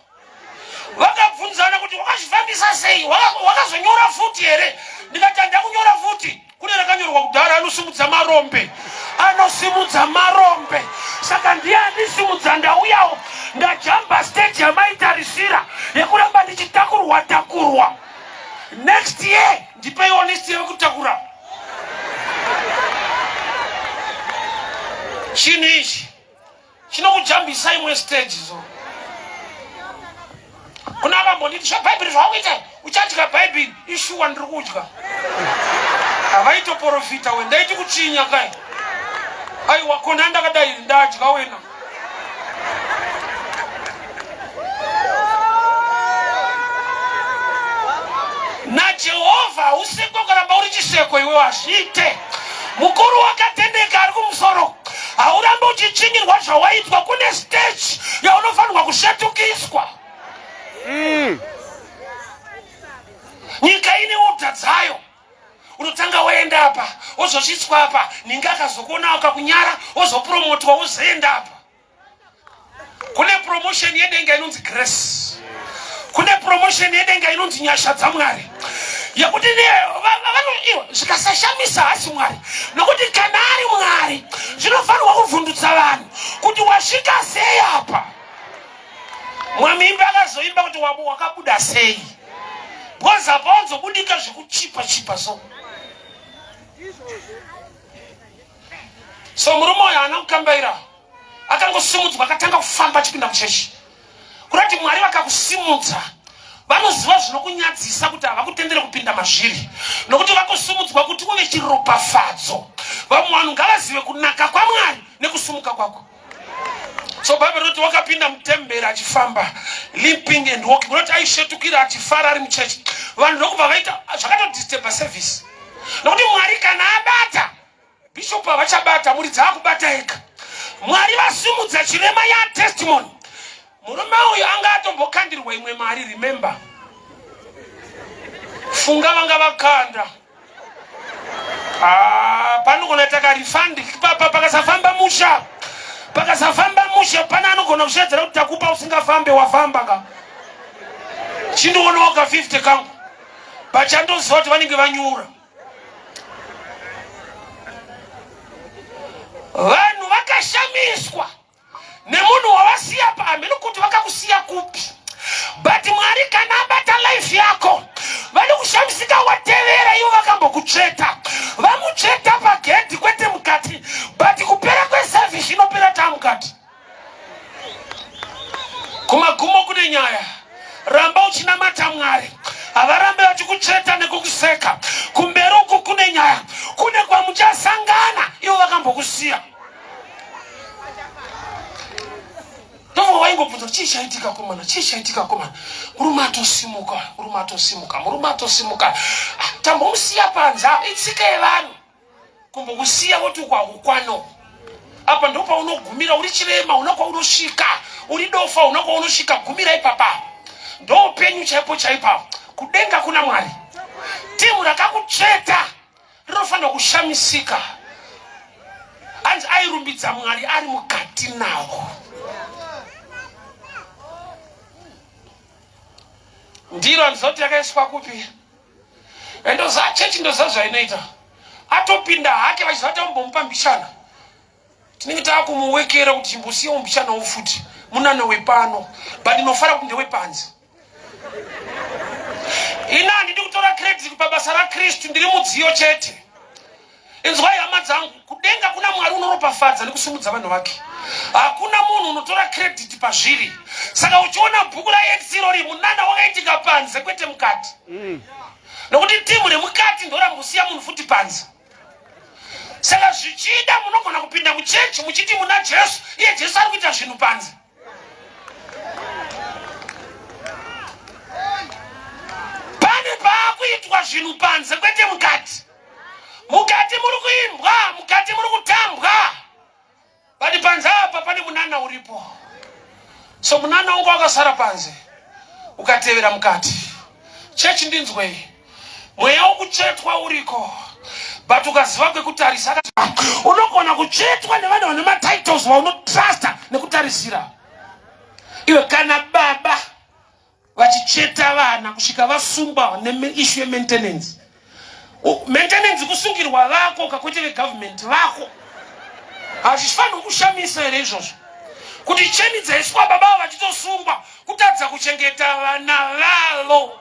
Vakabvunzana kuti wakazvifambisa sei? Wakazonyora futi here? Ndikati handakunyora futi. Kune rakanyorwa kudhara anosimudza marombe. Anosimudza marombe. Saka ndiye andisimudza ndauyawo. Ndajamba stage yamaitarisira yekuramba ndichitakurwa. Next year ndipe honesty yekutakura. Chinhu ichi chinokujambisa imwe stage zo. Kuna akambonditi zvaBhaibheri zvakuita uchadya Bhaibheri ishuwa ndiri kudya. Havaitoprofita wendaiti kuchinya kai. Aiwa kona ndakadai ndadya wena. naJehovha usekwe kuramba uri chiseko iwe wazviite. Mukuru wakatendeka ari kumusoro. Haurambe uchichinyirwa zvawaitwa. Kune stage yaunofanirwa kushetukiswa. Nyika ine oda dzayo. Unotanga waenda apa, wozosvitswa apa, ninge akazokuona akakunyara, wozopromotwa wozoenda apa. Kune promotion yedenga inonzi grace. kune promotion yedenga inonzi nyasha dzamwari yakuti iwe zvikasashamisa asi mwari nokuti kana ari mwari zvinofanirwa kuvhundutsa vanhu kuti wasvika sei apa. Mwamimba akazoimba kuti wakabuda sei because apa wanzobudika zvekuchipa so murume uyo haana kukambaira akangosimudzwa akatanga kufamba achipinda muchechi kurati mwari vakakusimudza vanoziva zvinokunyadzisa kuti havakutendere kupinda mazviri nokuti vakusimudzwa kuti uve chiropafadzo. Vamwe vanhu ngavazive kunaka kwaMwari nekusumuka kwako. So Bible roti wakapinda mutemberi achifamba limping and walking roti aishetukira achifara ari muchechi vanhu ndokubva vaita zvakatodisturba service nokuti Mwari kana abata bishop havachabata muri dzaakubata ega. Mwari vasimudza chirema ya testimony. Murume uyu anga atombokandirwa imwe mari. Remember, funga vanga vakanda panogona takarifandi papa pakasafamba musha pana anogona kushedzera kuti takupa usingafambe wafamba ka chindoonawo ka 50 kangu pachandoziva kuti vanenge vanyura. Vanhu vakashamiswa nemunhu wavasiya pamwe nokuti vakakusiya kupi. But Mwari kana abata life yako vali kushamisika watevera ivo vakambokutsveta vamutsveta pagedhi kwete mukati but kupera kweservice inopera tamukati. Kumagumo kune nyaya ramba uchinamata Mwari havarambe vachikutsveta nekukuseka. Kumberi uku kune nyaya kune kwamuchasangana ivo vakambokusiya. Ndovo waingobvunza chichaitika komana murume atosimuka tambomusiya panza itsika yevanhu kumbokusiya voti kwakukwano apa ndo paunogumira uri chirema una kwaunosvika uri dofa una kwaunosvika gumira ipapa ndo upenyu chaipo kudenga kuna Mwari. Timu rakakutsveta rinofanira kushamisika anzi airumbidza Mwari ari mukati nawo. Ndiro anzoti yakaiswa kupi endoza chechi ndoza zvainoita atopinda hake vachizvata mumbomupa mbishana tinenge taakumuwekera kuti chimbosiya mbishana ufuti munana wepano but inofara kuti ndewepanzi. Ina handidi kutora credit pabasa raKristu ndiri mudziyo chete. Inzwai hama dzangu kudenga kuna Mwari unoropafadza nekusumudza vanhu vake. Hakuna munhu unotora credit pazviri. Saka uchiona bhuku raExodus iri munana wakaitika panze kwete mukati. Nokuti timu remukati ndorambusiya munhu futi panze. Saka zvichida munogona kupinda muchechi muchiti muna Jesu iye Jesu ari kuita zvinhu panze. Pane paakuitwa zvinhu panze kwete mukati. Mukati muri kuimbwa, mukati muri kutambwa. Badi panze apa pane munana uripo. So munana wangu wakasara panze ukatevera mukati. Chechi ndinzwe mweya wokutsvetwa uriko but ukaziva kwekutarisa unogona kutsvetwa nevanhu vane matitles vaunotrasta nekutarisira. Iwe kana baba vachicheta vana kusvika vasungwa neissue yemaintenance. Maintenance kusungirwa vako kakwete vegovernment vako hazvifaniri kushamisa here izvozvo kuti cheni dzaiswa baba vachitosungwa kutadza kuchengeta vana vavo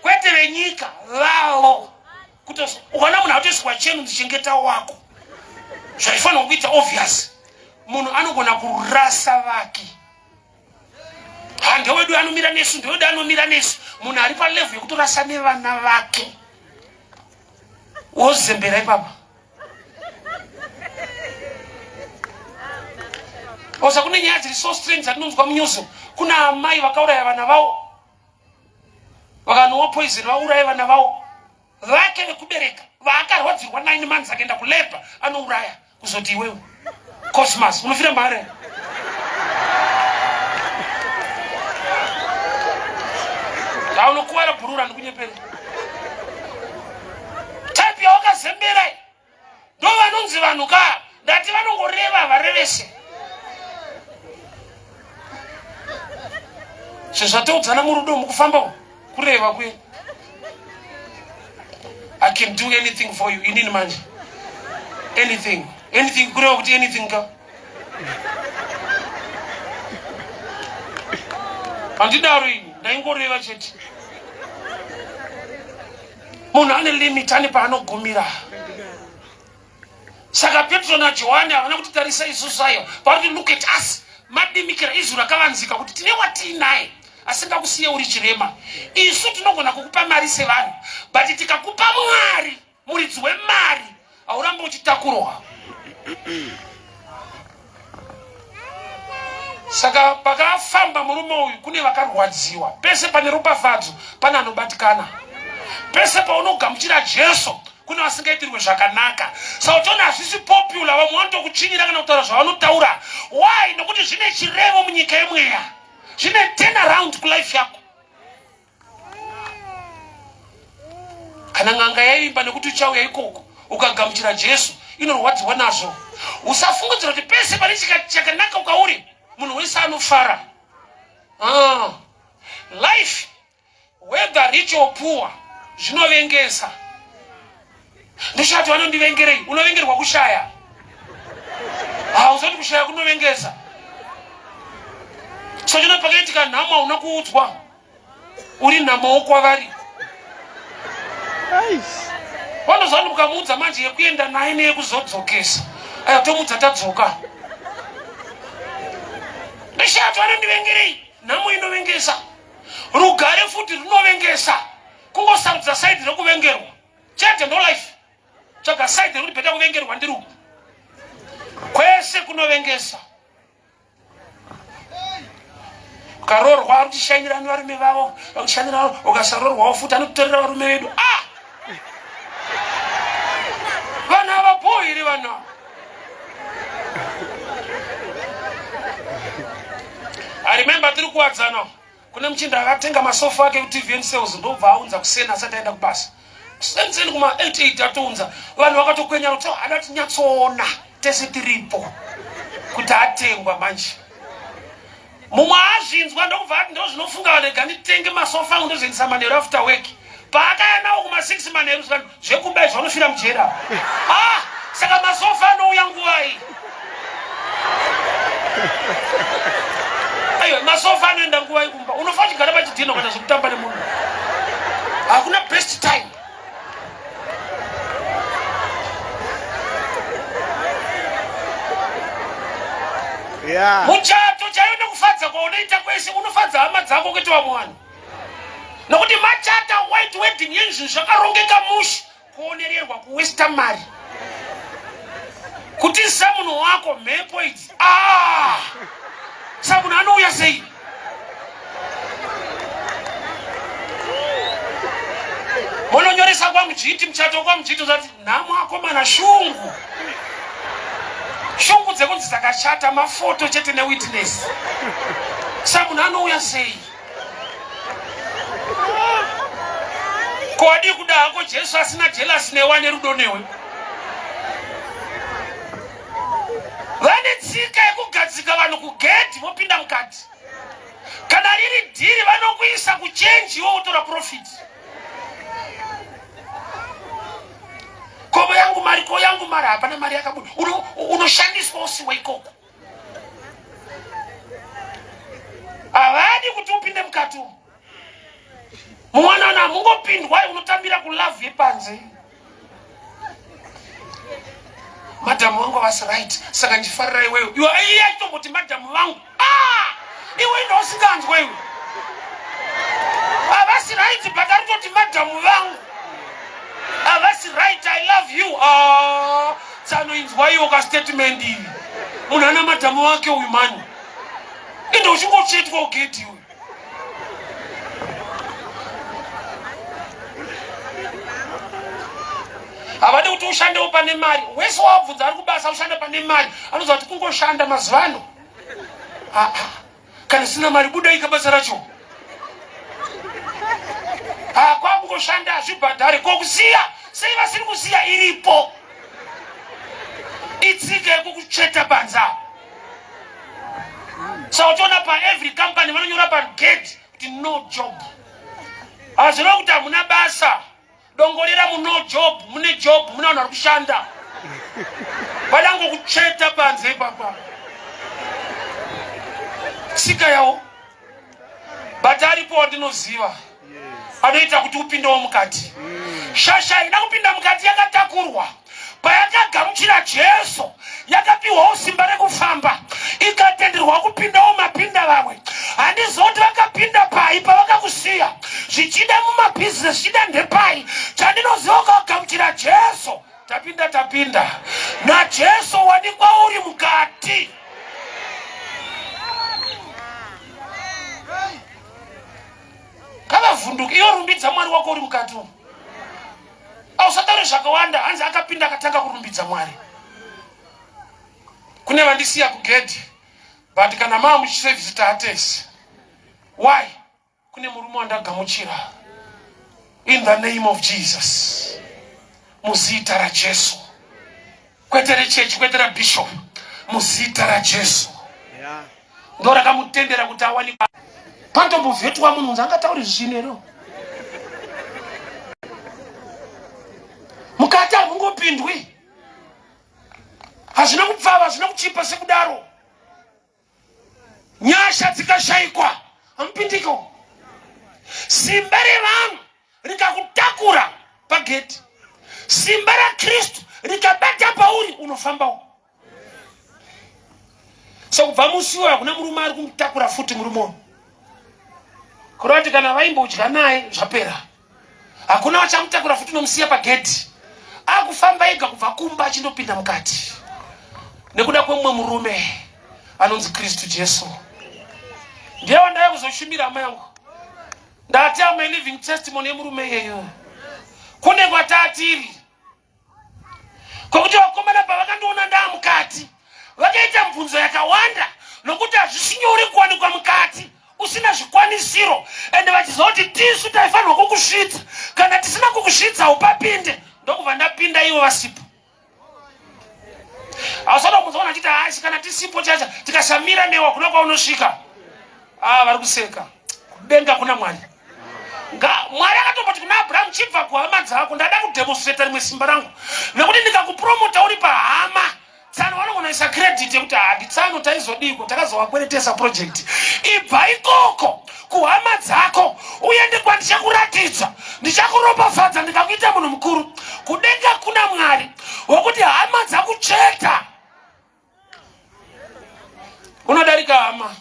kwete venyika vavo. Ukaona munhu atoiswa cheni dzichengeta wako zvaifanira kuita obvious. Munhu anogona kurasa vake. Ndewedu anomira nesu ndewedu anomira nesu. Munhu ari palevel yekutorasa nevana vake wozembera ipapa. Osa kune nyaya dziri so strange dzatinonzwa munyuzo. Kuna amai vakauraya vana vavo vakanwa poison vauraya vana vavo vake vekubereka vaakarwadzirwa 9 months akaenda kuleba anouraya kuzoti iwewe Cosmas unofira mare. Unokuwara bhurura ndikunyepera type yawakazembera ndo vanonzi vanhu ka ndati vanongoreva varevese Sezvataudzana murudo mukufamba kureva kwe. I can do anything for you. Inini manje. Anything. Anything kureva kuti anything ka. Andidaro ini ndaingoreva chete. Munhu ane limit ane paanogumira. Saka Petro na Johani havana kutitarisa isusu ayo. Pakuti look at us. Madimikira izwi rakavanzika kuti tine watinaye asingakusiye uri chirema. Isu tinogona kukupa mari sevanhu, but tikakupa Mwari, muridzi wemari, haurambe uchitakurwa. Saka pakafamba murume uyu kune vakarwadziwa. Pese pane ropafadzo pane anobatikana. Pese paunogamuchira Jesu kuna vasingaitirwe zvakanaka. Saka uchiona hazvisi popular, vamwe vanotokuchinyira kana kutaura zvavanotaura. Why? Nokuti zvine chirevo munyika yemweya. Zvine turn around kulife yako. Kana ng'anga yaimba nekuti uchauya ikoko ukagamuchira Jesu, inorwadziwa nazvo. Usafungidzira kuti pese pane chakanaka ukauri munhu wese anofara. Life, whether rich or poor, zvinovengesa. Ndishati vanondivengerei? Unovengerwa kushaya. Uzoti kushaya kunovengesa. So chino pakaitika nhamo unokuudzwa. Uri nhamo wokwavari. Vanozva kuti mukamuudza manje yekuenda naye neyekuzodzokesa. Aya tomudza tadzoka. Ndishati vanondivengerei? Nhamo inovengesa. Rugare futi runovengesa. Kungosarudza saidi rekuvengerwa. Chete ndo life. Tsvaga saidi rekuti peta kuvengerwa ndiruku. Kwese kunovengesa. Ukarorwa uchishainira nevarume vavo, uchishainira ukasarorwawo futi anokutorera varume vedu. Vana havapoi here vana. I remember tiri kuwadzana. Kune muchinda akatenga masofa ake kuTV sales ndobva aunza kusena asati aenda kubasa. Senseni kuma 88 atounza. Vanhu vakatokwenya kuti adati nyatsoona tese tiripo kuti atengwa manje. Mumwe azvinzwa ndokubva ati ndo zvinofunga vanhu nditenge masofa angu ndozendisa manheru after work. Paakaya nawo kuma 6 manheru zvekubai zvanofira mujera. Saka masofa anouya nguvai. Aiwa masofa anoenda nguvai kumba. Unofa chigara pachidhina kana zvekutamba nemunhu. Hakuna best time. Muchato chaiona kufadza kwaunoita kwese unofadza hama dzako kuti wamwana. Nokuti machata white wedding yenzvinhu zvakarongeka mushi kuonererwa kuwesta mari. Kuti samunhu wako mhepo idzi. Samunhu anouya sei? Munonyoresa kwamujiti muchato kwamujiti zati nhamo akomana shungu. Shungu dzekunzi dzakashata mafoto chete newitness. Samunhu anouya sei? Kodi kuda hako Jesu asina jealous newe nerudo newe. Vane tsika yekugadzika vanhu kugedhi vopinda mukati. Kana riri dhiri vanokuisa kuchenji iwe utora profit. Kobo yangu mari, ko yangu mari, hapana mari yakabuda. Unoshandiswa usiwe ikoko. Havadi kuti upinde mukati. Mwana na mungopindwa unotambira kulove yepanze. Madam wangu was right. Saka ndifarira iwewe. Iwe iya chitomboti madam wangu. Iwe ndo usinganzwa iwe. Havasi right but arutoti madam wangu. Havasi right, I love you. Tsano inzwa iwe ka statement iyi. Munhu ana madam wake uyu mani. Ndo uchingochetwa ugeti iwe. Havadi kuti ushande pane mari. Wese wabvunza ari kubasa ushande pane mari. Anoziva kuti kungoshanda mazuva ano. Kana sina mari buda ikabasa racho. Kwakungoshanda hazvibhadhari. Kokusiya sei vasiri kusiya iripo. Itsika yekukucheta banza. Saka uchiona pa every company vanonyora pa gate no job. Azira kuti amuna basa. Dongolera muno job, mune job, muna unakushanda. Badango kucheta panze papa. Sika yao. Batari po ndinoziva. Anoita kuti upinde mukati. Shasha ina kupinda mukati yakatakurwa. Payakagamuchira Jesu yakapiwa usimba rekufamba ikatenderwa kupinda mumapinda vamwe handizoti vakapinda pai pavakakusiya zvichida mumabhizinesi chida ndepai chandinoziva ukagamuchira Jesu tapinda naJesu wanikwa uri mukati. Kavavhunduka iyo rumbidza Mwari wako uri mukati umu. Ausataure zvakawanda hanzi akapinda akatanga kurumbidza Mwari. Kune vandisiya kugedhi but kana maa muchiservice taatesi. Why? Kune murume wandagamuchira. In the name of Jesus. Muzita ra Jesu. Kwete rechechi, kwete ra bishop. Muzita ra Jesu. Ndora kamutendera kuti awanikwa. Pantombo vetu wa munhu angatauri zvinero. Mukati hamungopindwi. Hazvina kupfava, hazvina kuchipa sekudaro. Nyasha dzikashayikwa, hamupindiko. Simba revanhu rikakutakura pagedhi. Simba raKristu rikabata pauri unofambawo. So kubva musi uyu hakuna murume ari kumutakura futi murume. Kurati kana vaimbodya naye zvapera. Hakuna vachamutakura futi nomusiya pagedhi. Akufamba ega kubva kumba achindopinda mukati. Nekuda kwemumwe murume anonzi Kristu Jesu. Ndiye wandaya kuzoshumira hama yangu. Ndati ama living testimony yemurume iyeyo. Kune kwatatiri. Kokuti vakomana pavakandoona ndaa mukati vakaita mibvunzo yakawanda nokuti hazvisinyori kuwanikwa mukati usina zvikwanisiro ende vachizoti tisu taifanirwa kukusvitsa kana tisina kukusvitsa upapinde ndokubva ndapinda ivo vasipo. Ausada muzoona chiti haisi kana tisipo chacha tikasamira newa kuna kwaunosvika. Vari kuseka. Kudenga kuna Mwari. Mwari akatobati kuna Abraham chibva kuhama dzako ndada kudemonstrata rimwe simba rangu. Nekuti ndikakupromota uri pahama tsano vanongonaisa credit yekuti handitsano taizodiko takazovakweretesa project. Ibva ikoko kuhama dzako uende kwandichakuratidza ndichakuropafadza ndikakuita munhu mukuru. Kudenga kuna Mwari wokuti hama dzakucheta. Unodarika hama.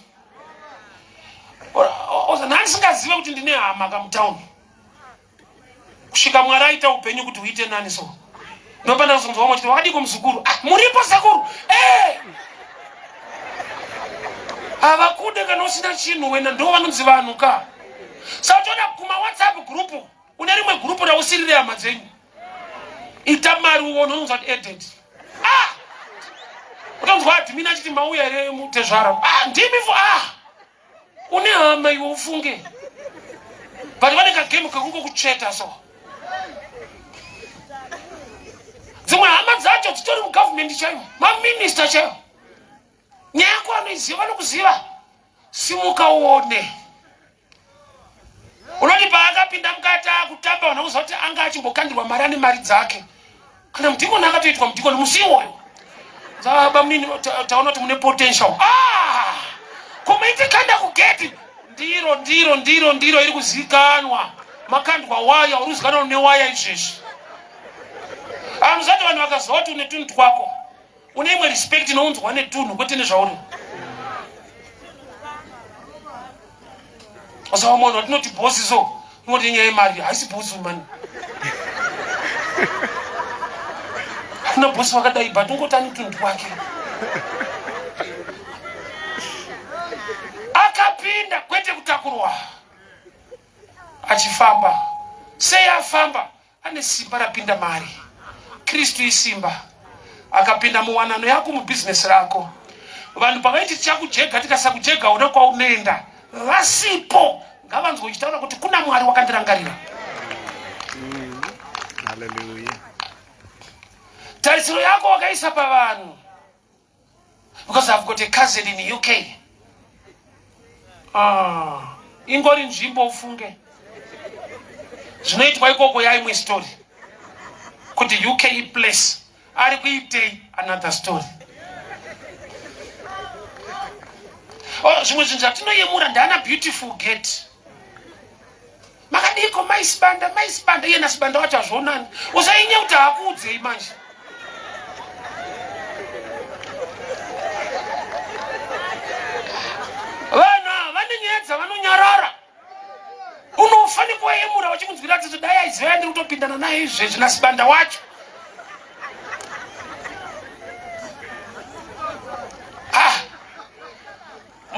Nandisingazive kuti ndine hama kamutauni. Kusvika Mwari aita upenyu kuti uite nani so. Ndopanda kuzonzwa wamwe chiti wakadiko muzukuru. Muripo sekuru. Havakude kana usina chinhu wena ndo vanonzi vanhu ka. Sautoda kuma WhatsApp group. Une rimwe group rausirire hama dzenyu. Ita mari uone unonzwa edit. Utonzwa admin achiti mauya ere mutezvara. Ndimi une hama iwe ufunge. But vane kagame kakungo kucheta so. Dzimwe hama dzacho dzitori mugovernment chayo, maminista chayo. Nyaya yako anoiziva nokuziva. Simuka uone. Unoti paakapinda mukati akutamba unokuziva kuti anga achimbokandirwa mari ane mari dzake. Kana mudhikoni akatoitwa mudhikoni musi iwoyo. Dzaba munini taona kuti mune potential. Kumaite kanda kugeti. Ndiro iri kuzikanwa. Makandwa waya uruzikanwa newaya izvezvi. Amuzati vanhu vakaziva kuti une tunhu twako. Une imwe respect inounzwa netunhu kwete nezvauri. Osawa munhu watinoti bosi so. Unoti nyaya yemari haisi bosi mani. Hakuna bosi wakadai but ungotani tunhu twake. Akapinda kwete kutakurwa. Achifamba. Sei afamba ane simba rapinda mari. Kristu isimba. Akapinda muwanano yako mubusiness rako. Vanhu pavaiti chakujega tikasakujega una kwa unoenda. Vasipo. Ngavanzwe uchitaura kuti kuna Mwari wakandirangarira. Hallelujah. Tarisiro yako wakaisa pavanhu. Because I've got a cousin in the UK. ingori nzvimbo ufunge zvinoitwa ikoko yaimwe story kuti UK place ari kuitei another story. Zvimwe zvinhu zvatinoyemura ndana beautiful gate makadiko maisibanda yena sibanda wacho azvonani usainye kuti hakuudzei manje. Vana vanonyedza vanonyarara unofani kuwayemura vachimunzwira kuti dai aiziva ndiri kutopindana naye izvezvi nasibanda wacho.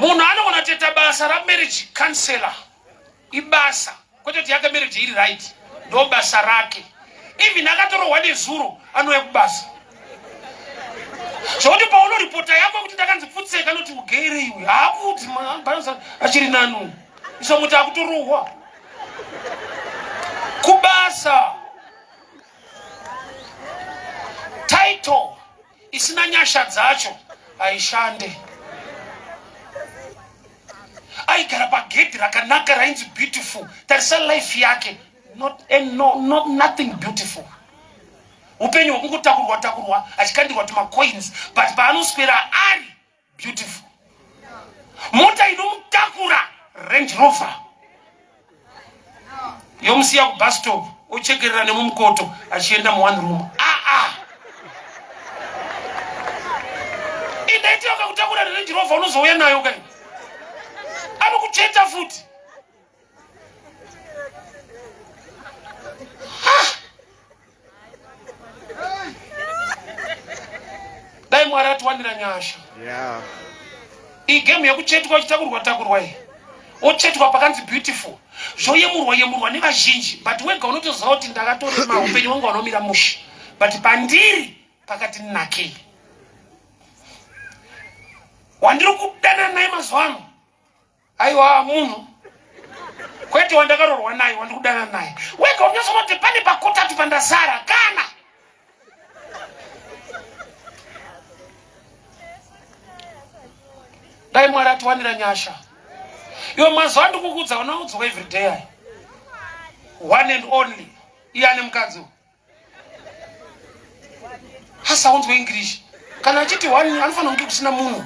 Munhu anogona kuita basa ramarriage counselor ibasa kwete kuti yake marriage iri right ndo basa rake. Even akatorohwa nezuro anouya kubasa zvokuti paunoripota yako kuti ndakanzipfutseka noti ugere iwe hakuti achiri nanu isomuti akutorohwa kubasa. Title isina nyasha dzacho haishande. Aigara pagedhi rakanaka rainzi beautiful. Tarisa life yake nothing beautiful. Upenyu hwekungutakurwa achikandirwa tumacoins but paanoswera ari beautiful. Mota inomutakura Range Rover yomusiya kubus stop ochekerera nemumukoto achienda mu one room. Indaitira kutakura Range Rover unozouya nayo kai anokucheta futi. Dai Mwari atiwanira nyasha. Iyi game yekuchetwa uchitakurwa iyi ochetwa pakanzi beautiful zvoyemurwa nevazhinji but wega unotoziva kuti ndakatorema upenyu wangu wanomira mushi but pandiri pakati nakei. Wandiri kudana naye mazuva ano aiwa munhu kwete wandakarorwa naye wandiri kudana naye wega unoziva kuti pane pakotatu pandazara kana dai Mwari atiwanira nyasha. Iwe mazuva ndikukudza unaudzwa every day one and only iyane mukadzi hasaunzwe English kana achiti one anofanira kunge kusina munhu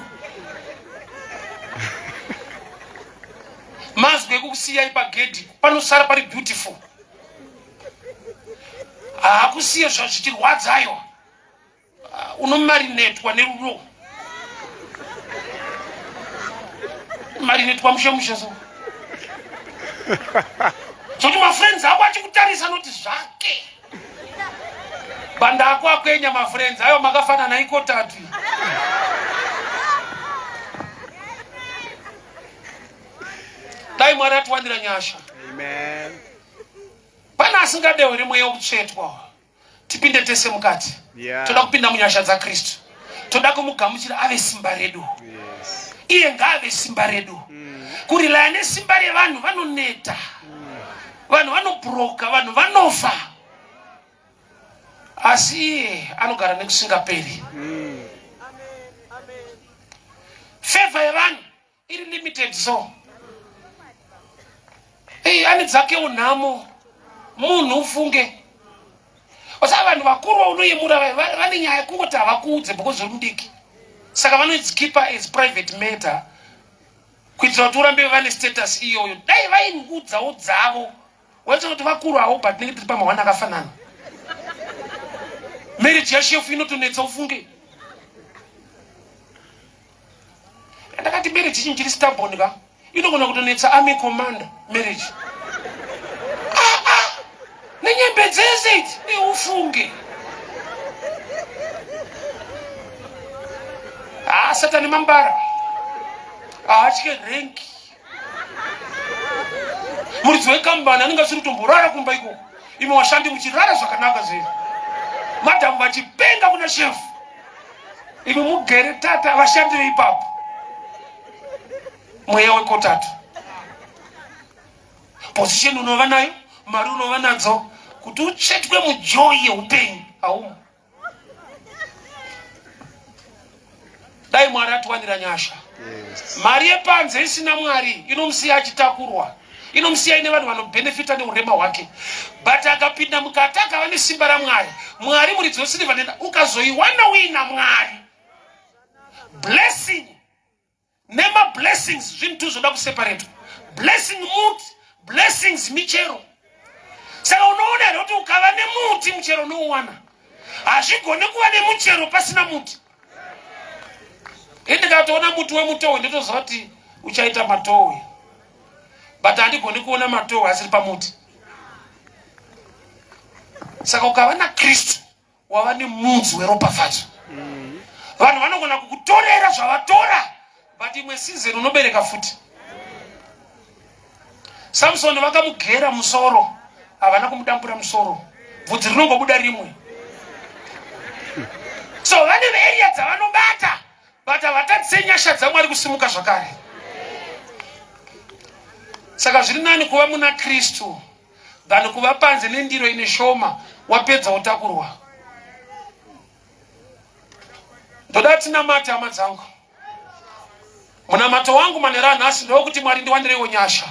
mazwe ekukusiyai pagedhi panosara pari beautiful hakusiye zvichirwadzayo unomarinetwa nerudo marinetwa mushemushe so zoti mafriends ako achikutarisa noti zvake banda ako akwenya mafriends ayo makafanana iko tatu. Dai Mwari atiwanira nyasha. Amen. Pana asingadewo rimwe yokuchetwa tipinde tese mukati. Toda kupinda munyasha dzaKristu. Toda kumugamuchira ave simba redu. Iye ngave simba redu. Kurilaya nesimba revanhu vanoneta. Vanhu vanobroka, vanhu vanofa. Asi iye anogara nekusingaperi. Favor yevanhu iri limited so. Ane dzake unhamo munhu ufunge. Osa vanhu vakuru vaunoyemura vane nyaya kungoti havakuudze because uri mudiki. Saka vanodzikipa as private matter kuitira kuti urambe vane status iyoyo. Dai vaingudzawo dzavo waita kuti vakuru havo but tinenge tiri pamahwana akafanana. Marriage yashefu inotonetsa ufunge. Ndakati marriage chinhu chiri stubborn ka inogona kutonetsa army commander marriage. Nenyembe dzese idzi ufunge. Satani mambara atye renki muridzi wekambani anenge asiri kutomborara kumba iko ime washandi muchirara zvakanaka zvedu madhamu vachipenga kuna shefu ime mugere tata vashandi veipapo mweya wekotatu position unova nayo mari unova nadzo kuti uchetwe mujoyi yeupenyu haumo. dai Mwari atiwanira nyasha. Mari yepanze isina Mwari inomsiya achitakurwa, inomsiya ine vanhu vanobenefita neurema hwake. But akapinda mukati akava nesimba raMwari, Mwari muridzi wesirivha nenda, ukazoiwana wina Mwari, blessing nema blessings zvintu zvoda kuseparate. Blessing muti, blessings michero. Saka unoona here kuti ukava nemuti muchero unouwana, hazvigone kuva nemuchero pasina muti. Ndikatoona muti wemutouwe nditoziva kuti uchaita matouwe, but handigoni kuona matouwe asiri pamuti. Saka ukava naKristu wava nemudzi weropafadzo. Vanhu vanogona kukutorera zvavatora, but imwe season unobereka futi. Samson vakamugera musoro, havana kumudambura musoro, bvudzi rinongobuda rimwe. So vane vearea dzavanobata, but havatadzise nyasha dzaMwari kusimuka zvakare. Saka zviri nani kuva muna Kristu than kuva panze nendiro ine shoma wapedza utakurwa. Ndoda tinamate hama dzangu. Munamato wangu manera nhasi ndokuti Mwari ndiwanirewo nyasha.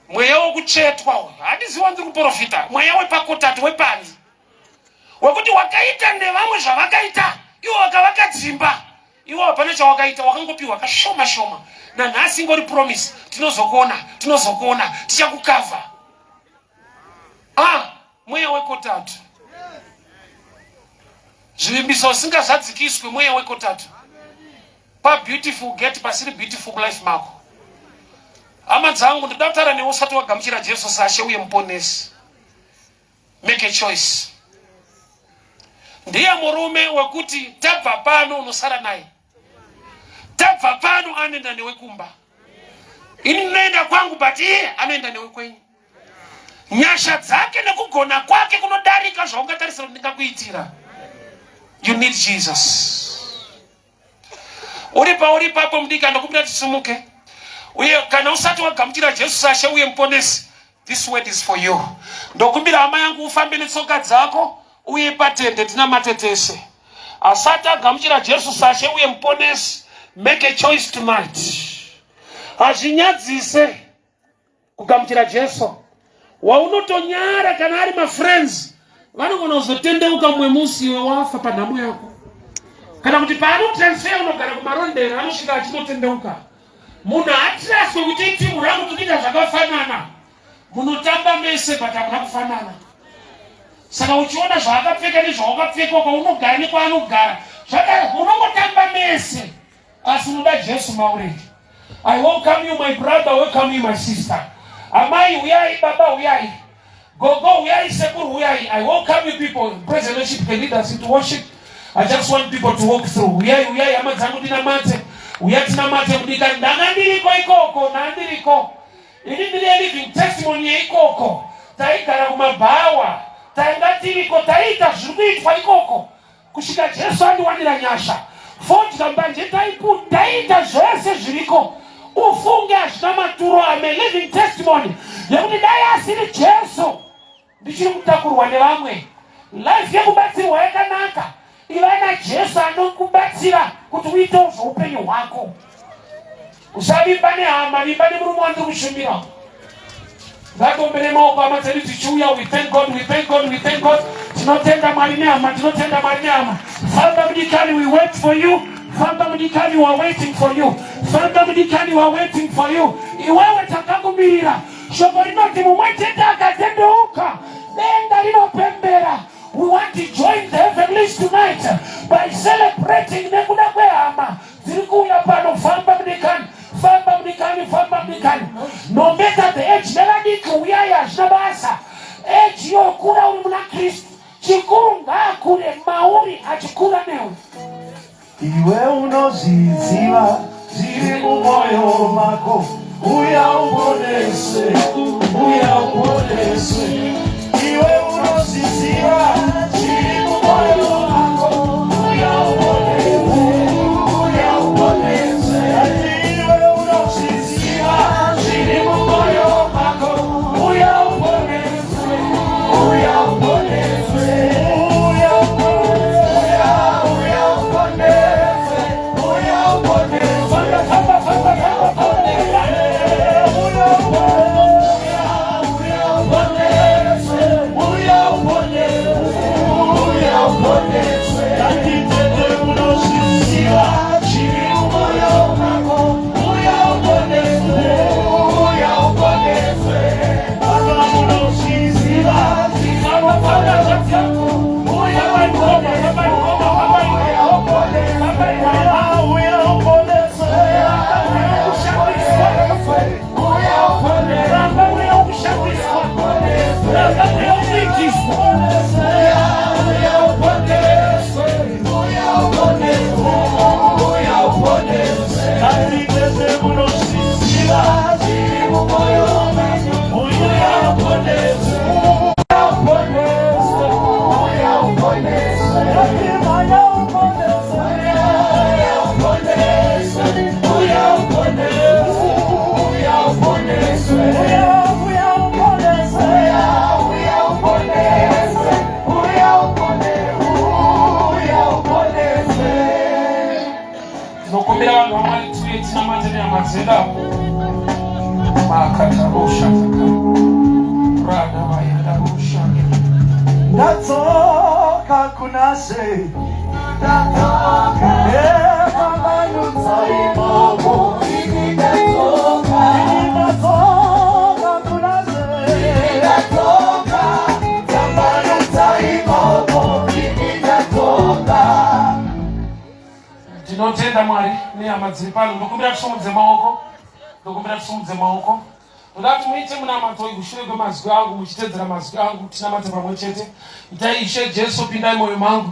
Mweya wokuchetwa, handiziva ndiri kuprofita, mweya wepakotatu wepanzi, wekuti wakaita nevamwe zvavakaita, iwo vakavakadzimba, iwo hapana chawakaita, wakangopiwa kashoma shoma. Nanhasi ingori promise, tinozokona, tichakukavha. Mweya wekotatu. Zvivimbiso zvisingazadzikiswe mweya wekotatu. Pa beautiful get pasiri beautiful life mako. Hama dzangu ndoda kutaura newe usati wagamuchira Jesu saShe uye muponesi. Make a choice. Ndiye murume wekuti tabva pano unosara naye. Tabva pano anoenda newe kumba. Ini ndinoenda kwangu but iye anoenda newe kwenyu. Nyasha dzake nekugona kwake kunodarika zvaungatarisira kuti ndingakuitira. You need Jesus. Uri papo mudika ndokubira tisumuke. Uye kana usati wagamuchira Jesu saShe uye muponesi, this word is for you. Ndokubira hama yangu ufambe netsoka dzako uye patende tinamate tese. Asati agamuchira Jesu saShe uye muponesi, make a choice tonight. Hazvinyadzise kugamuchira Jesu. Waunotonyara kana ari mafriends vanogona kuzotendeuka mumwe musi iwe wafa panhamo yako. Kana kuti paanotransfer unogara kumarondera anosvika achitotendeuka. Munhu hatiraswe kuti itimu rangu tinoita zvakafanana. Munotamba mese but hamuna kufanana. Saka uchiona zvaakapfeka nezvaakapfeka kwaunogara nekwaanogara, unongotamba mese. Asi unoda Jesu mauredi. I welcome you my brother, welcome you my sister. Amai uyai, baba uyai. Gogo uyai, sekuru uyai. I welcome you people. Praise and worship can lead us into worship. I just want people to walk through. Uyai, ama zangu dinamate. Uyai tinamate mudika. Ndandiriko ikoko, nandiriko. Ini ndiri living testimony ikoko. Taigara kumabawa. Taingatiriko, taita zvikuitwa ikoko. Kusvika Jesu andiwanira nyasha. Fodya mbanje taita zvese zviriko. Ufunge hazvina maturo. I'm a living testimony yekuti dai asiri Jesu ndichiri kutakurwa nevamwe. Life yekubatsirwa yakanaka. Iva naJesu anokubatsira kuti uite zvoupenyu hwako. Usavimba nehama, vimba nemurume wandiri kushumira. Ngatombere maoko hama dzedu tichiuya. We thank God, we thank God, we thank God. Tinotenda Mwari nehama, tinotenda Mwari nehama. Father mudikani, we wait for you. Father mudikani, we are waiting for you. Father mudikani, we are waiting for you. Iwewe takakumirira. Shoko rinoti mumwe chete akatendeuka, denga rinopembera. We want to join the heavenlies tonight by celebrating nekuda kwehama dziri kuuya pano. Famba mudikani, famba mudikani, famba mudikani. No matter the age, nevadiki uyai hazvina basa. Age yokura uri muna Kristu, chikuru ngaakure mauri achikura newe. Iwe unoziziva zviri mumwoyo mako, uya uponese, uya uponese. Iwe unoziziva zviri mumwoyo mako, uya uponese, uya uponese. Iwe unoziziva zviri mumwoyo mako, uya uponese, uya uponese. Uya uponese, uya Natoka kunase natoka kama nutaimamo natoka kunase natoka kama nutaimamo natoka. Tinotenda Mwari ni amadzipano ndokumbira kusumudze maoko Ndati muite muna matoi kushure kwemazwi angu muchitedzera mazwi angu tinamate pamwe chete. Itai Ishe Jesu pindai moyo mangu.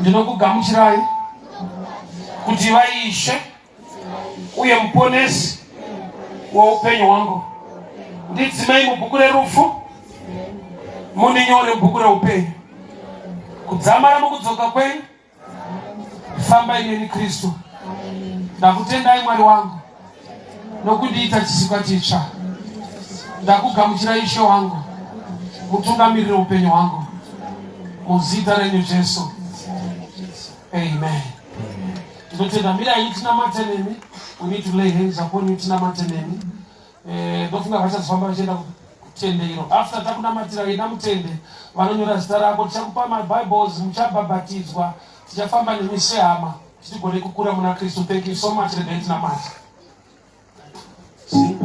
Ndinokugamuchirai kuti vaishe uye muponesi waupenyu wangu. Ndidzimei mubhuku rerufu mundinyore mubhuku reupenyu. Kudzamara mukudzoka kwenyu famba ineni Kristu. Ndakutendai Mwari wangu nokundiita chisikwa chitsva. Ndakugamuchirai Ishe wangu mutungamirire upenyu hwangu muzita renyu Jesu, amen. Tinotenda mirai tinamate nemi. We need to lay hands upon you tinamate nemi. Ndofunga vachazofamba vachienda kutendero. After takunamatira ina mutende vanonyora zita rako tichakupa maBibles muchabhabhatidzwa tichafamba nemi sehama tichigone kukura muna Kristu. Thank you so much. Regai tinamate. See?